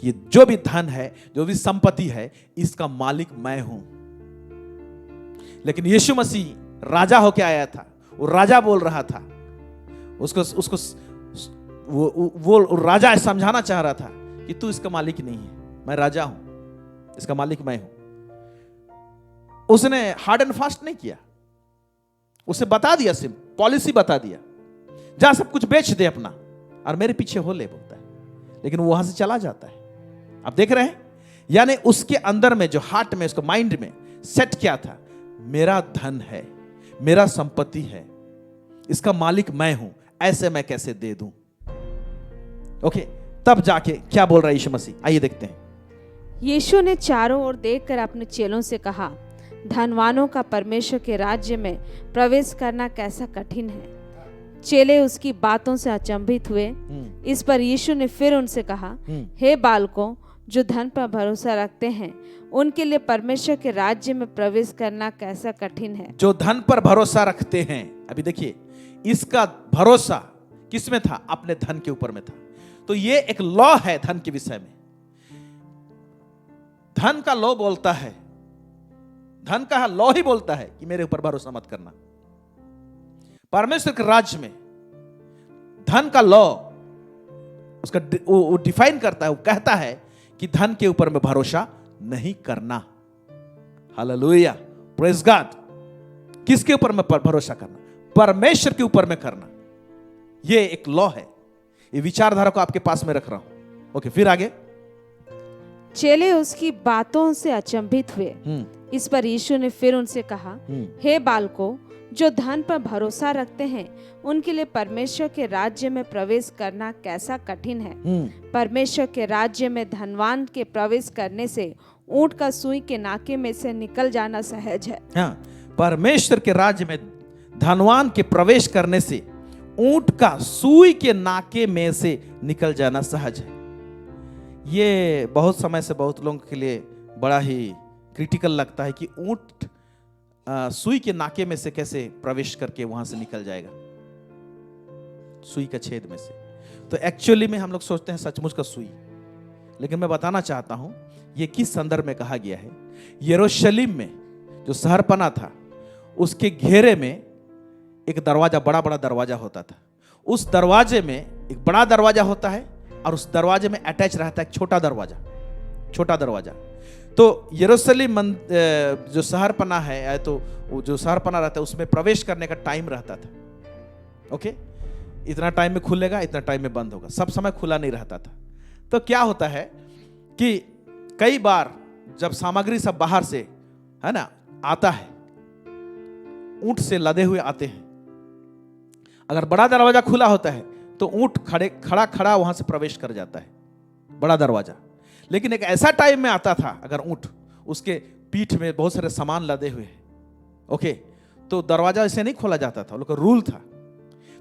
ये जो भी धन है, जो भी संपत्ति है, इसका मालिक मैं हूं। लेकिन यीशु मसीह राजा होके आया था, वो राजा बोल रहा था, उसको वो राजा समझाना चाह रहा था कि तू इसका मालिक नहीं है, मैं राजा हूं, इसका मालिक मैं हूं। उसने हार्ड एंड फास्ट नहीं किया, उसे बता दिया, सिर्फ पॉलिसी बता दिया, जा सब कुछ बेच दे अपना और मेरे पीछे हो ले, बोलता है। लेकिन वो वहां से चला जाता है। आप देख रहे हैं, यानी उसके अंदर में जो हार्ट में, उसको माइंड में सेट किया था, मेरा धन है, मेरा संपत्ति है, इसका मालिक मैं हूं, ऐसे मैं कैसे दे दूं। ओके, तब जाके क्या बोल रहा है यीशु मसीह, आइए देखते हैं। यीशु ने चारों ओर देखकर अपने चेलों से कहा, धनवानों का परमेश्वर के राज्य में प्रवेश करना कैसा कठिन है। चेले उसकी बातों से अचंभित हुए। इस पर यीशु ने फिर उनसे कहा, हे बालकों, जो धन पर भरोसा रखते हैं उनके लिए परमेश्वर के राज्य में प्रवेश करना कैसा कठिन है। जो धन पर भरोसा रखते हैं, अभी देखिए, इसका भरोसा किस में था? अपने धन के ऊपर में था। तो ये एक लॉ है धन के विषय में। धन का लॉ बोलता है, धन का लॉ ही बोलता है कि मेरे ऊपर भरोसा मत करना। परमेश्वर के राज्य में धन का लॉ उसका वो डिफाइन करता है, वो कहता है कि धन के ऊपर में भरोसा नहीं करना। Hallelujah, praise God. किसके ऊपर में भरोसा करना? परमेश्वर के ऊपर में करना। ये एक लॉ है। ये विचारधारा को आपके पास में रख रहा हूं। ओके, फिर आगे। चेले उसकी बातों से अचंभित हुए। इस पर यीशु ने फिर उनसे कहा, हे बालकों, जो धन पर भरोसा रखते हैं उनके लिए परमेश्वर के राज्य में प्रवेश करना कैसा कठिन है। परमेश्वर के राज्य में धनवान के प्रवेश करने से ऊंट का सुई के नाके में से निकल जाना सहज है। हाँ, परमेश्वर के राज्य में धनवान के प्रवेश करने से ऊंट का सुई के नाके में से निकल जाना सहज है। ये बहुत समय से बहुत लोगों के लिए बड़ा ही क्रिटिकल लगता है कि ऊंट सुई के नाके में से कैसे प्रवेश करके वहां से निकल जाएगा, सुई का छेद में से। तो एक्चुअली में हम लोग सोचते हैं सचमुच का सुई, लेकिन मैं बताना चाहता हूं ये किस संदर्भ में कहा गया है। यरूशलेम में जो शहरपना था, उसके घेरे में एक दरवाजा, बड़ा बड़ा दरवाजा होता था। उस दरवाजे में एक बड़ा दरवाजा होता है और उस दरवाजे में अटैच रहता है एक छोटा दरवाजा। तो यरूशलेम जो शहरपना है, तो जो शहरपना रहता है उसमें प्रवेश करने का टाइम रहता था। ओके, इतना टाइम में खुलेगा, इतना टाइम में बंद होगा, सब समय खुला नहीं रहता था। तो क्या होता है कि कई बार जब सामग्री सब बाहर से, है ना, आता है, ऊंट से लदे हुए आते हैं, अगर बड़ा दरवाजा खुला होता है तो ऊंट खड़ा वहां से प्रवेश कर जाता है, बड़ा दरवाजा। लेकिन एक ऐसा टाइम में आता था, अगर ऊंट, उसके पीठ में बहुत सारे सामान लदे हुए हैं, ओके, तो दरवाजा ऐसे नहीं खोला जाता था, लोग का रूल था।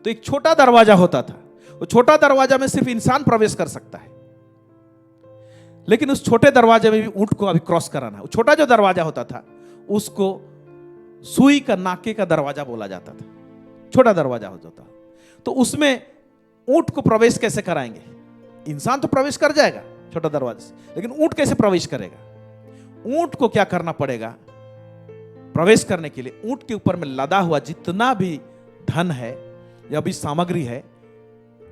तो एक छोटा दरवाजा होता था, वो छोटा दरवाजा में सिर्फ इंसान प्रवेश कर सकता है, लेकिन उस छोटे दरवाजे में भी ऊंट को अभी क्रॉस कराना है। वो छोटा जो दरवाजा होता था उसको सुई का नाके का दरवाजा बोला जाता था, छोटा दरवाजा होता था। तो उसमें ऊंट को प्रवेश कैसे कराएंगे? इंसान तो प्रवेश कर जाएगा छोटा दरवाजे से, लेकिन ऊंट कैसे प्रवेश करेगा? ऊंट को क्या करना पड़ेगा प्रवेश करने के लिए? ऊंट के ऊपर में लदा हुआ जितना भी धन है या भी सामग्री है,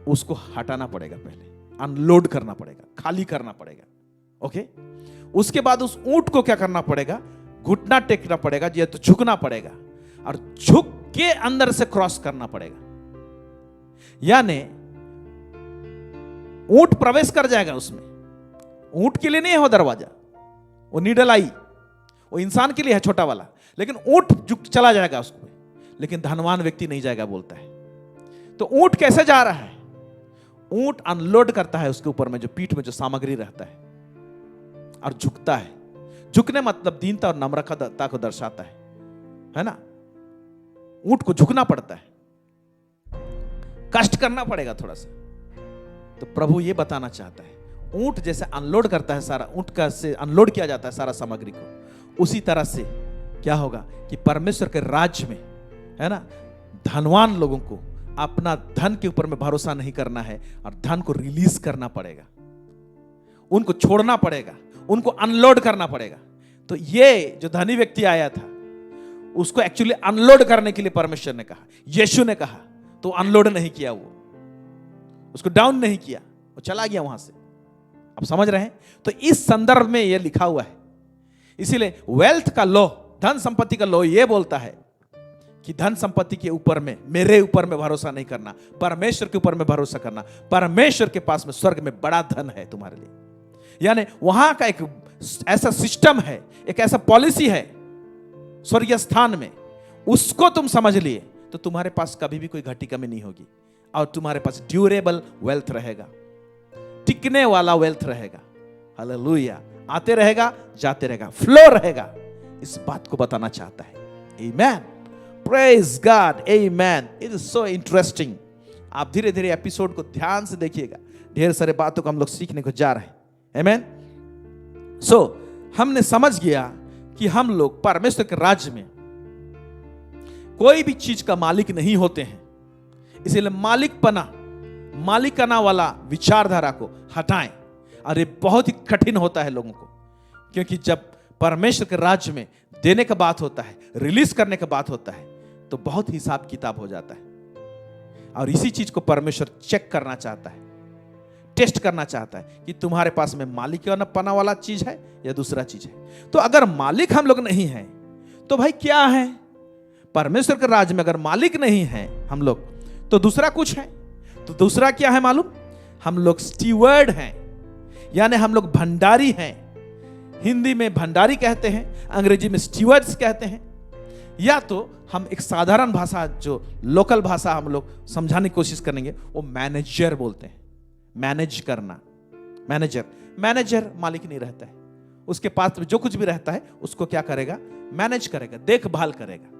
उसको हटाना पड़ेगा, पहले अनलोड करना पड़ेगा, खाली करना पड़ेगा। ओके, उसके बाद उस ऊंट को क्या करना पड़ेगा? घुटना टेकना पड़ेगा, या तो झुकना पड़ेगा, और झुक के अंदर से क्रॉस करना पड़ेगा। यानी ऊंट प्रवेश कर जाएगा उसमें। ऊंट के लिए नहीं है वो दरवाजा, वो नीडल आई, वो इंसान के लिए है छोटा वाला, लेकिन ऊंट झुक चला जाएगा उसको, लेकिन धनवान व्यक्ति नहीं जाएगा, बोलता है। तो ऊंट कैसे जा रहा है? ऊंट अनलोड करता है उसके ऊपर में जो पीठ में जो सामग्री रहता है, और झुकता है। झुकने मतलब दीनता और नम्रता को दर्शाता है ना। ऊंट को झुकना पड़ता है, कष्ट करना पड़ेगा थोड़ा सा। तो प्रभु ये बताना चाहता है, ऊंट जैसे अनलोड करता है सारा, ऊंट का से अनलोड किया जाता है सारा सामग्री को, उसी तरह से क्या होगा कि परमेश्वर के राज्य में, है ना, धनवान लोगों को अपना धन के ऊपर में भरोसा नहीं करना है और धन को रिलीज करना पड़ेगा, उनको छोड़ना पड़ेगा, उनको अनलोड करना पड़ेगा। तो ये जो धनी व्यक्ति आया था उसको एक्चुअली अनलोड करने के लिए परमेश्वर ने कहा, यीशु ने कहा, तो अनलोड नहीं किया, वो उसको डाउन नहीं किया, वो चला गया वहां से। आप समझ रहे हैं? तो इस संदर्भ में यह लिखा हुआ है। इसीलिए वेल्थ का लॉ, धन संपत्ति का लॉ ये बोलता है कि धन संपत्ति के ऊपर में, मेरे ऊपर में भरोसा नहीं करना, परमेश्वर के ऊपर में भरोसा करना। परमेश्वर के पास में स्वर्ग में बड़ा धन है तुम्हारे लिए, यानी वहां का एक ऐसा सिस्टम है, एक ऐसा पॉलिसी है स्वर्गीय स्थान में, उसको तुम समझ लिए तो तुम्हारे पास कभी भी कोई घटी कमी नहीं होगी और तुम्हारे पास ड्यूरेबल वेल्थ रहेगा, टिकने वाला वेल्थ रहेगा। हालेलुया। आते रहेगा, जाते रहेगा, फ्लो रहेगा। इस बात को बताना चाहता है। Amen, praise God, amen. It is so interesting. आप धीरे धीरे एपिसोड को ध्यान से देखिएगा, ढेर सारे बातों को हम लोग सीखने को जा रहे हैं। आमेन। सो हमने समझ गया कि हम लोग परमेश्वर के राज्य में कोई भी चीज का मालिक नहीं होते हैं, इसलिए मालिकाना वाला विचारधारा को हटाएं। और ये बहुत ही कठिन होता है लोगों को, क्योंकि जब परमेश्वर के राज्य में देने का बात होता है, रिलीज करने का बात होता है, तो बहुत हिसाब किताब हो जाता है। और इसी चीज को परमेश्वर चेक करना चाहता है, टेस्ट करना चाहता है कि तुम्हारे पास में मालिकाना वाला चीज है या दूसरा चीज है। तो अगर मालिक हम लोग नहीं है तो भाई क्या है? परमेश्वर के राज्य में अगर मालिक नहीं है हम लोग, तो दूसरा कुछ है। तो दूसरा क्या है मालूम? हम लोग स्टीवर्ड हैं, यानी हम लोग भंडारी हैं। हिंदी में भंडारी कहते हैं, अंग्रेजी में स्टीवर्ड्स कहते हैं, या तो हम एक साधारण भाषा, जो लोकल भाषा हम लोग समझाने की कोशिश करेंगे, वो मैनेजर बोलते हैं। मैनेज करना, मैनेजर मालिक नहीं रहता है, उसके पास जो कुछ भी रहता है उसको क्या करेगा? मैनेज करेगा, देखभाल करेगा।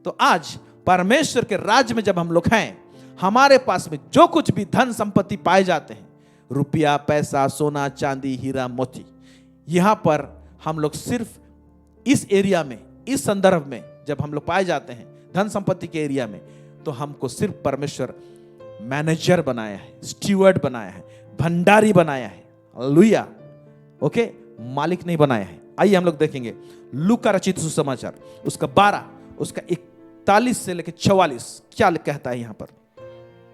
तो आज परमेश्वर के राज्य में जब हम लोग हैं, हमारे पास में जो कुछ भी धन संपत्ति पाए जाते हैं, रुपया, पैसा, सोना, चांदी, हीरा, मोती, यहां पर हम लोग सिर्फ इस एरिया में, इस संदर्भ में जब हम लोग पाए जाते हैं धन संपत्ति के एरिया में, तो हमको सिर्फ परमेश्वर मैनेजर बनाया है, स्टीवर्ड बनाया है, भंडारी बनाया है। हालेलुया। ओके, मालिक नहीं बनाया है। आइए हम लोग देखेंगे लूका रचित सुसमाचार, उसका 12, उसका 41 से लेकर 44 क्या कहता है यहां पर।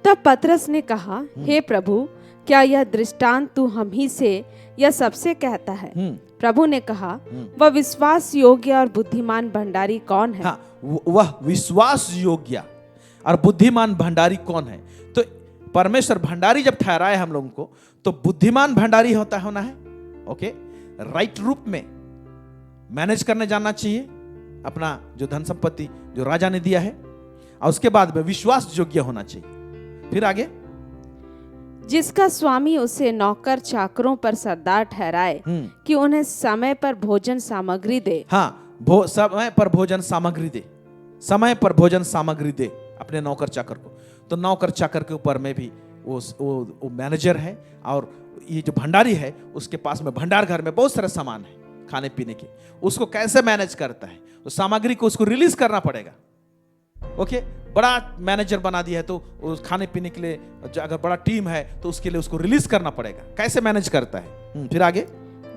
तब पतरस ने कहा, हे प्रभु, क्या यह दृष्टांत तू हम ही से या सबसे कहता है? प्रभु ने कहा, वह विश्वास योग्य और बुद्धिमान भंडारी कौन है? हाँ, वह विश्वास योग्य और बुद्धिमान भंडारी कौन है? तो परमेश्वर भंडारी जब ठहराए हम लोगों को, तो बुद्धिमान भंडारी होना है। ओके, राइट रूप में मैनेज करने जानना चाहिए अपना जो धन संपत्ति जो राजा ने दिया है, और उसके बाद में विश्वास योग्य होना चाहिए। फिर आगे, जिसका स्वामी उसे नौकर चाकरों पर सरदार ठहराए कि उन्हें समय पर भोजन सामग्री दे। हाँ, समय पर भोजन सामग्री दे, समय पर भोजन सामग्री दे अपने नौकर चाकर को। तो नौकर चाकर के ऊपर में भी वो मैनेजर है, और ये जो भंडारी है उसके पास में भंडार घर में बहुत सारे सामान है खाने पीने के, उसको कैसे मैनेज करता है? तो सामग्री को उसको रिलीज करना पड़ेगा। ओके, बड़ा मैनेजर बना दिया है तो उस खाने पीने के लिए अगर बड़ा टीम है तो उसके लिए उसको रिलीज करना पड़ेगा, कैसे मैनेज करता है। फिर आगे,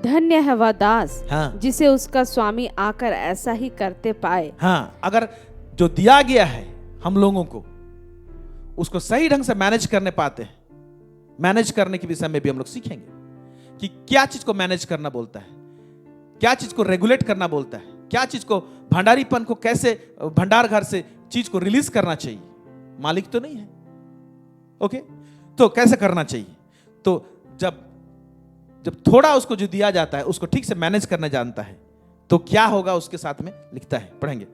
धन्य है वह दास, हाँ, जिसे उसका स्वामी आकर ऐसा ही करते पाए। हाँ, अगर जो दिया गया है हम लोगों को, उसको सही ढंग से मैनेज करने पाते हैं। मैनेज करने के विषय में भी हम लोग सीखेंगे कि क्या चीज को मैनेज करना बोलता है, क्या चीज को रेगुलेट करना बोलता है, क्या चीज को भंडारीपन को कैसे भंडार घर से चीज को रिलीज करना चाहिए। मालिक तो नहीं है। ओके, तो कैसे करना चाहिए? तो जब थोड़ा उसको जो दिया जाता है उसको ठीक से मैनेज करना जानता है, तो क्या होगा उसके साथ में लिखता है, पढ़ेंगे।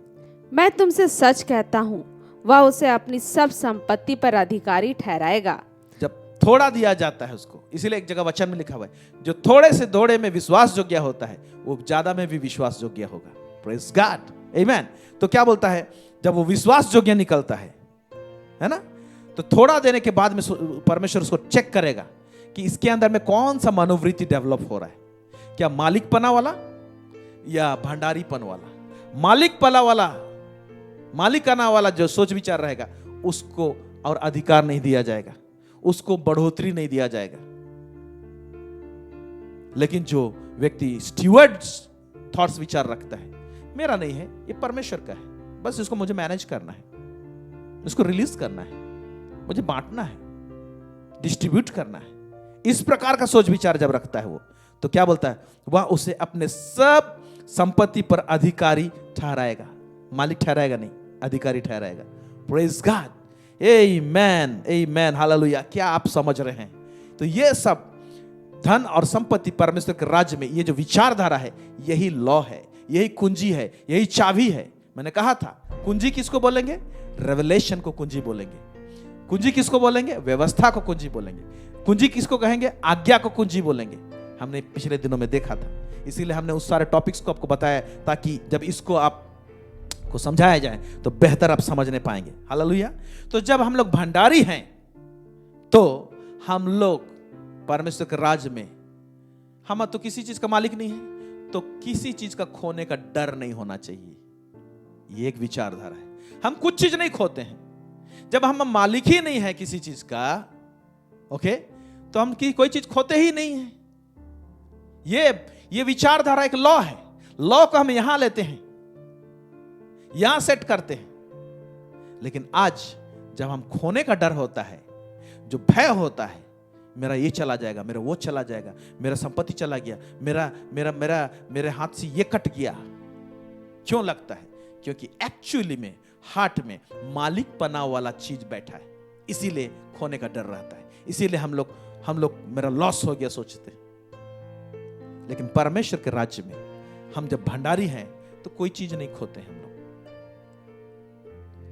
मैं तुमसे सच कहता हूं, वह उसे अपनी सब संपत्ति पर अधिकारी ठहराएगा। जब थोड़ा दिया जाता है उसको, इसीलिए एक जगह वचन में लिखा हुआ है, जो थोड़े से थोड़े में विश्वास योग्य होता है वो ज्यादा में भी विश्वास योग्य होगा। प्रेज गॉड, आमेन। तो क्या बोलता है, जब वो विश्वास योग्य निकलता है ना, तो थोड़ा देने के बाद में परमेश्वर उसको चेक करेगा कि इसके अंदर में कौन सा मनोवृत्ति डेवलप हो रहा है, क्या मालिकपना वाला या भंडारीपन वाला। मालिकाना वाला जो सोच विचार रहेगा उसको और अधिकार नहीं दिया जाएगा, उसको बढ़ोतरी नहीं दिया जाएगा। लेकिन जो व्यक्ति स्टीवर्ड्स थॉट्स विचार रखता है, मेरा नहीं है, ये परमेश्वर का है, बस इसको मुझे मैनेज करना है, इसको रिलीज करना है, मुझे बांटना है, डिस्ट्रीब्यूट करना है, इस प्रकार का सोच विचार जब रखता है वो, तो क्या बोलता है, वह उसे अपने सब संपत्ति पर अधिकारी ठहराएगा। मालिक ठहराएगा नहीं, अधिकारी ठहराएगा। प्रेज गॉड, आमेन, आमेन, हालेलुया। क्या आप समझ रहे हैं? तो ये सब धन और संपत्ति परमेश्वर के राज्य में, ये जो विचारधारा है, यही लॉ है, यही कुंजी है, यही चाबी है। मैंने कहा था कुंजी किसको बोलेंगे? रेवलेशन को कुंजी बोलेंगे। कुंजी किसको बोलेंगे? व्यवस्था को कुंजी बोलेंगे। कुंजी किसको कहेंगे? आज्ञा को कुंजी बोलेंगे। हमने पिछले दिनों में देखा था, इसीलिए हमने उस सारे टॉपिक्स को आपको बताया, ताकि जब इसको आपको समझाया जाए तो बेहतर आप समझने पाएंगे। हालेलुया। तो जब हम लोग भंडारी हैं तो हम लोग परमेश्वर के राज्य में, हम तो किसी चीज का मालिक नहीं है, तो किसी चीज का खोने का डर नहीं होना चाहिए। ये एक विचारधारा है। हम कुछ चीज नहीं खोते हैं। जब हम मालिक ही नहीं है किसी चीज का, ओके, तो हम कोई चीज खोते ही नहीं है। ये विचारधारा एक लॉ है। लॉ को हम यहां लेते हैं, यहां सेट करते हैं। लेकिन आज जब हम खोने का डर होता है, जो भय होता है, मेरा ये चला जाएगा, मेरा वो चला जाएगा, मेरा संपत्ति चला गया, मेरे हाथ से ये कट गया, क्यों लगता है? क्योंकि एक्चुअली में हार्ट में मालिकपना वाला चीज बैठा है, इसीलिए खोने का डर रहता है। इसीलिए हम लोग मेरा लॉस हो गया सोचते हैं। लेकिन परमेश्वर के राज्य में हम जब भंडारी हैं तो कोई चीज नहीं खोते हैं हम लोग।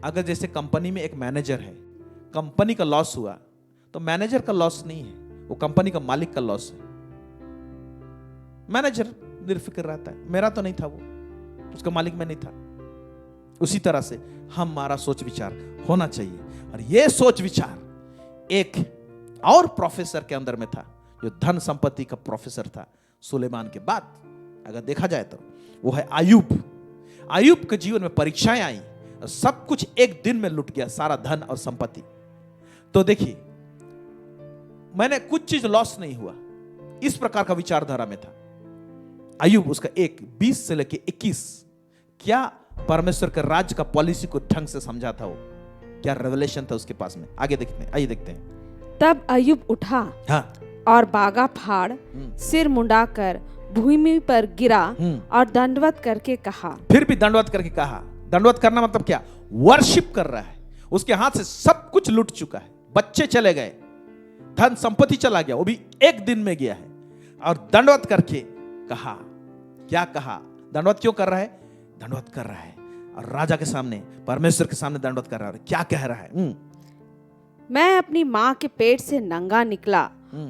अगर जैसे कंपनी में एक मैनेजर है, कंपनी का लॉस हुआ तो मैनेजर का लॉस नहीं है, वो कंपनी का मालिक का लॉस है। मैनेजर निर्फिक्र रहता है, मेरा तो नहीं था, वो उसका मालिक मैं नहीं था। उसी तरह से हमारा सोच विचार होना चाहिए। और यह सोच विचार एक और प्रोफेसर के अंदर में था, जो धन संपत्ति का प्रोफेसर था सुलेमान के बाद। अगर देखा जाए तो वो है आयूब के जीवन में परीक्षाएं आई और सब कुछ एक दिन में लुट गया, सारा धन और संपत्ति। तो देखिए, मैंने कुछ चीज लॉस नहीं हुआ, इस प्रकार का विचारधारा में था आयूब। उसका 20 से लेकर 21 क्या परमेश्वर के राज्य का पॉलिसी को ढंग से समझा था, वो क्या रेवलेशन था उसके पास में। आइए देखते हैं। तब अय्यूब उठा, हाँ, और बागा फाड़, सिर मुंडाकर भूमि पर गिरा और दंडवत करके कहा। फिर भी दंडवत करके कहा। दंडवत करना मतलब क्या? वर्शिप कर रहा है। उसके हाथ से सब कुछ लुट चुका है, बच्चे चले गए, धन संपत्ति चला गया, वो भी एक दिन में गया है। और दंडवत करके कहा। क्या कहा? दंडवत क्यों कर रहा है? दंडवत कर रहा है और राजा के सामने, परमेश्वर के सामने दंडवत कर रहा है। क्या कह रहा है? मैं अपनी माँ के पेट से नंगा निकला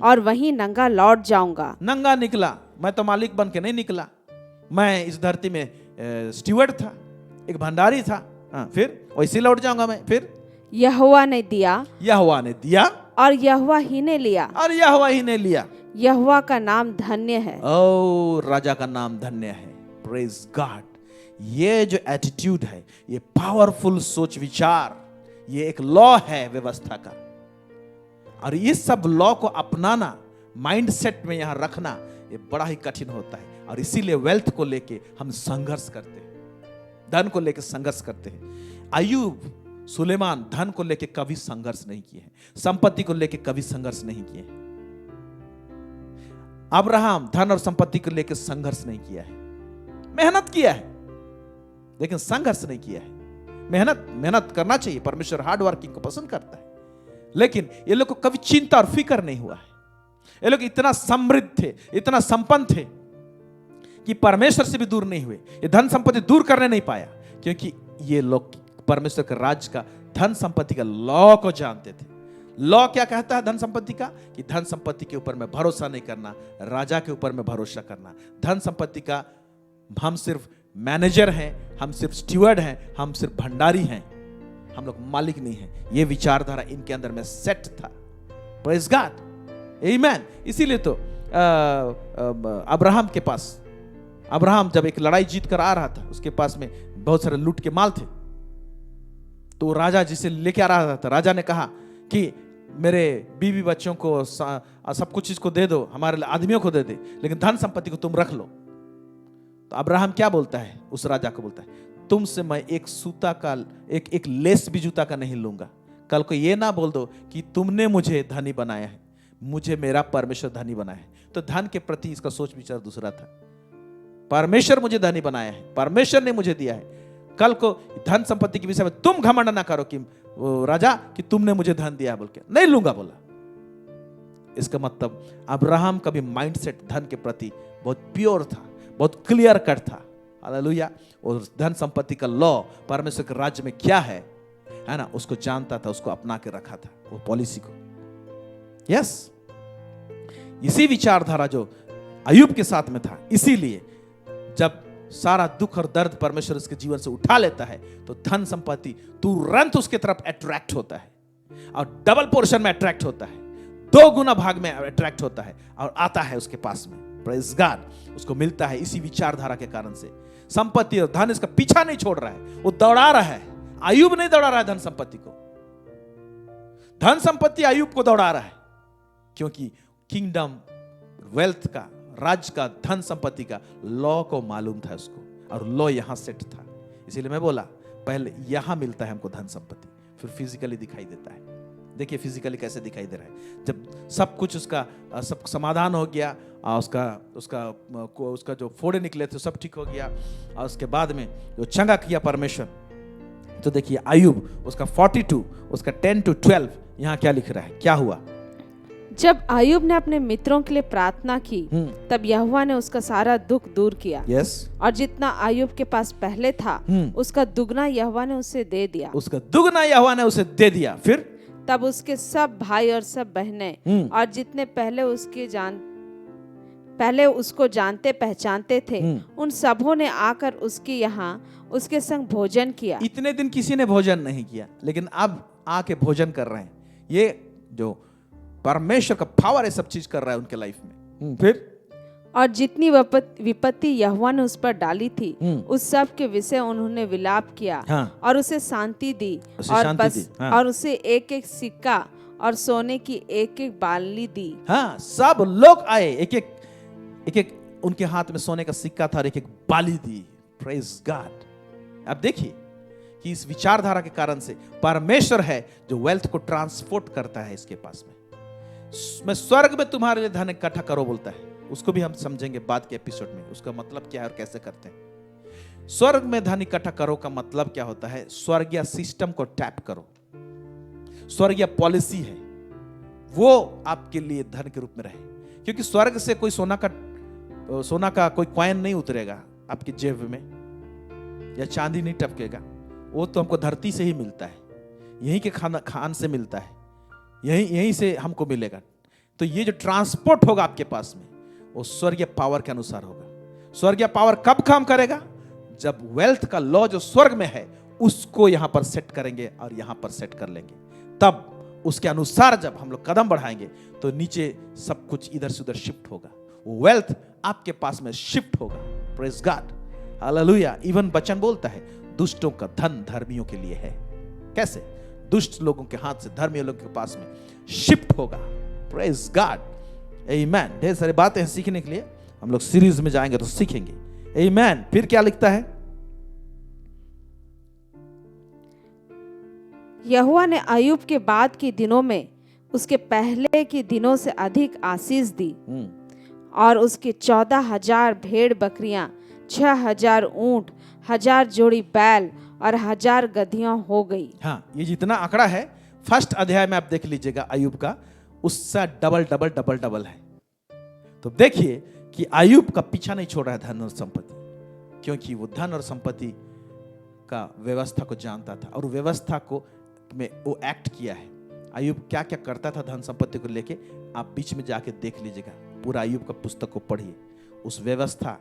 और वहीं नंगा लौट जाऊंगा। नंगा निकला, मैं तो मालिक बन के नहीं निकला, मैं इस धरती में स्टीवर्ड था, एक भंडारी था। फिर वैसे लौट जाऊंगा मैं। फिर यहोवा ने दिया और यहोवा ही ने लिया। यहोवा का नाम धन्य है। ओ, राजा का नाम धन्य है। Praise God. ये जो एटीट्यूड है, ये पावरफुल सोच विचार, ये एक लॉ है व्यवस्था का। और ये सब लॉ को अपनाना, माइंडसेट में यहां रखना, ये बड़ा ही कठिन होता है। और इसीलिए वेल्थ को लेके हम संघर्ष करते हैं, धन को लेके संघर्ष करते हैं। आयूब, सुलेमान धन को लेके कभी संघर्ष नहीं किए हैं, संपत्ति को लेके कभी संघर्ष नहीं किए हैं। अब्राहम धन और संपत्ति को लेके संघर्ष नहीं किया है, मेहनत किया है लेकिन संघर्ष नहीं किया है। मेहनत करना चाहिए, परमेश्वर हार्ड वर्किंग को पसंद करता है। लेकिन ये लोग को कभी चिंता और फिक्र नहीं हुआ है। ये लोग इतना समृद्ध थे, इतना संपन्न थे कि परमेश्वर से भी दूर नहीं हुए। ये धन संपत्ति दूर करने नहीं पाया, क्योंकि ये लोग परमेश्वर के राज्य का, धन संपत्ति का लॉ को जानते थे। लॉ क्या कहता है धन संपत्ति का? कि धन संपत्ति के ऊपर में भरोसा नहीं करना, राजा के ऊपर में भरोसा करना। धन संपत्ति का हम सिर्फ मैनेजर हैं, हम सिर्फ स्टीवर्ड हैं, हम सिर्फ भंडारी हैं। हम लोग मालिक नहीं है। ये विचारधारा इनके अंदर में सेट था। प्रेज गॉड, आमीन। इसीलिए तो अब्राहम के पास, अब्राहम जब एक लड़ाई जीत कर आ रहा था, उसके पास में बहुत सारे लूट के माल थे, तो राजा जिसे लेके आ रहा था, राजा ने कहा कि मेरे बीवी बच्चों को सब कुछ इसको दे दो, हमारे आदमियों को दे दे, लेकिन धन संपत्ति को तुम रख लो। तो अब्राहम क्या बोलता है, उस राजा को बोलता है, तुमसे मैं एक सूता का एक लेस भी जूता का नहीं लूंगा। कल को ये ना बोल दो कि तुमने मुझे धनी बनाया है, मुझे मेरा परमेश्वर धनी बनाया है। तो धन के प्रति इसका सोच विचार दूसरा था। परमेश्वर मुझे धनी बनाया है, परमेश्वर ने मुझे दिया है। कल को धन संपत्ति के विषय में तुम घमंड ना करो कि राजा कि तुमने मुझे धन दिया, बोल के नहीं लूंगा बोला। इसका मतलब अब्राहम का भी माइंडसेट धन के प्रति बहुत प्योर था, बहुत क्लियर कट था। हालेलुया। और धन संपत्ति का लॉ, परमेश्वर के राज्य में क्या है ना, उसको जानता था, उसको अपना के रखा था वो पॉलिसी को। यस, इसी विचारधारा जो अय्यूब के साथ में था, इसीलिए जब सारा दुख और दर्द परमेश्वर उसके जीवन से उठा लेता है तो धन संपत्ति तुरंत उसके तरफ अट्रैक्ट होता है और डबल पोर्शन में अट्रैक्ट होता है, 2 गुना भाग में अट्रैक्ट होता है और आता है उसके पास में। प्रेज गॉड, उसको मिलता है इसी विचारधारा के कारण से। संपत्ति और धन इसका पीछा नहीं छोड़ रहा है, वो दौड़ा रहा है। अय्यूब नहीं दौड़ा रहा है धन संपत्ति को, धन संपत्ति अय्यूब को दौड़ा रहा है, क्योंकि किंगडम, वेल्थ का, राज्य का, धन संपत्ति का लॉ को मालूम था उसको, और लॉ यहां सेट था। इसीलिए मैं बोला पहले यहां मिलता है हमको धन संपत्ति, फिर फिजिकली दिखाई देता है। देखिए फिजिकली कैसे दिखाई दे रहा है, जब सब कुछ उसका सब समाधान हो गया, उसका जो फोड़े निकले थे सब ठीक हो गया, और उसके बाद में जो चंगा किया परमेश्वर। तो देखिए अय्यूब, उसका 42, उसका 10 to 12 यहाँ क्या लिख रहा है, क्या हुआ। जब अय्यूब ने अपने मित्रों के लिए प्रार्थना की, तब यहोवा ने उसका सारा दुख दूर किया। यस, और जितना अय्यूब के पास पहले था, उसका दुगना यहोवा ने उसे दे दिया। उसका दुगना यहोवा ने उसे दे दिया। फिर तब उसके सब भाई और सब बहनें और जितने पहले उसको जानते पहचानते थे, उन सबों ने आकर उसके यहाँ उसके संग भोजन किया। इतने दिन किसी ने भोजन नहीं किया, लेकिन अब आके भोजन कर रहे हैं। ये जो परमेश्वर का पावर है सब चीज कर रहा है उनके लाइफ में। फिर और जितनी विपत्ति यहोवा ने उस पर डाली थी, उस सब के विषय उन्होंने विलाप किया। हाँ। और उसे शांति दी, हाँ। और उसे एक एक सिक्का और सोने की एक एक बाली दी। हाँ, सब लोग आए, एक एक उनके हाथ में सोने का सिक्का था और एक एक बाली दी। Praise God. अब देखिए कि इस विचारधारा के कारण से परमेश्वर है जो वेल्थ को ट्रांसपोर्ट करता है इसके पास में। मैं स्वर्ग में तुम्हारे लिए धन इकट्ठा करो बोलता है, उसको भी हम समझेंगे बाद के एपिसोड में, उसका मतलब क्या है और कैसे करते हैं। स्वर्ग में धन इकट्ठा करो का मतलब क्या होता है, स्वर्गीय सिस्टम को टैप करो। स्वर्गीय पॉलिसी है वो आपके लिए धन के रूप में रहे, क्योंकि स्वर्ग से कोई सोना का कोई कॉइन नहीं उतरेगा आपकी जेब में, या चांदी नहीं टपकेगा। वो तो हमको धरती से ही मिलता है, यहीं के खान से मिलता है, यहीं से हमको मिलेगा। तो ये जो ट्रांसपोर्ट होगा आपके पास में, वो स्वर्गीय पावर के अनुसार होगा। स्वर्गीय पावर कब काम करेगा, जब वेल्थ का लॉ जो स्वर्ग में है उसको यहां पर सेट करेंगे और यहां पर सेट कर लेंगे, तब उसके अनुसार जब हम लोग कदम बढ़ाएंगे तो नीचे सब कुछ इधर से उधर शिफ्ट होगा। वो वेल्थ आपके पास में शिफ्ट होगा। Praise God, hallelujah. इवन वचन बोलता है दुष्टों का धन धर्मियों के लिए है। कैसे? दुष्ट लोगों के हाथ से धर्मी लोगों के पास में शिफ्ट होगा। प्रेज गॉड, आमीन। ढेर सारी बातें हैं सीखने के लिए, हम लोग सीरीज में जाएंगे तो सीखेंगे। आमीन। फिर क्या लिखता है, यहोवा ने अय्यूब के बाद के दिनों में उसके पहले के दिनों से अधिक आशीष दी, और उसके 14,000 भेड़ बकरियां, 6,000 ऊंट, 1,000 जोड़ी बैल और 1,000 गधियां हो गई। हाँ, ये जितना आंकड़ा है फर्स्ट अध्याय में आप देख लीजिएगा अय्यूब का, उससे डबल डबल डबल डबल है। तो देखिए कि अय्यूब का पीछा नहीं छोड़ रहा है धन और संपत्ति, क्योंकि वो धन और संपत्ति का व्यवस्था को जानता था और व्यवस्था को में वो एक्ट किया है। अय्यूब क्या क्या करता था धन संपत्ति को लेके, आप बीच में जाके देख लीजिएगा, पूरा अय्यूब का पुस्तक को पढ़िए। उस व्यवस्था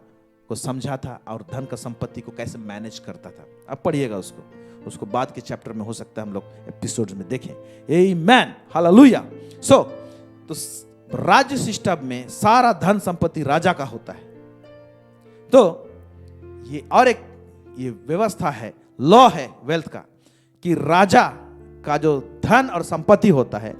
को समझा था और धन का संपत्ति को कैसे मैनेज करता था। अब पढ़िएगा उसको बाद के चैप्टर में हो सकता है हम लोग एपिसोड में देखें। आमेन, हालेलुया। सो तो राज्य सिस्टम में सारा धन संपत्ति राजा का होता है। तो ये और एक ये व्यवस्था है, लॉ है वेल्थ का, कि राजा का जो धन और संपत्ति होता है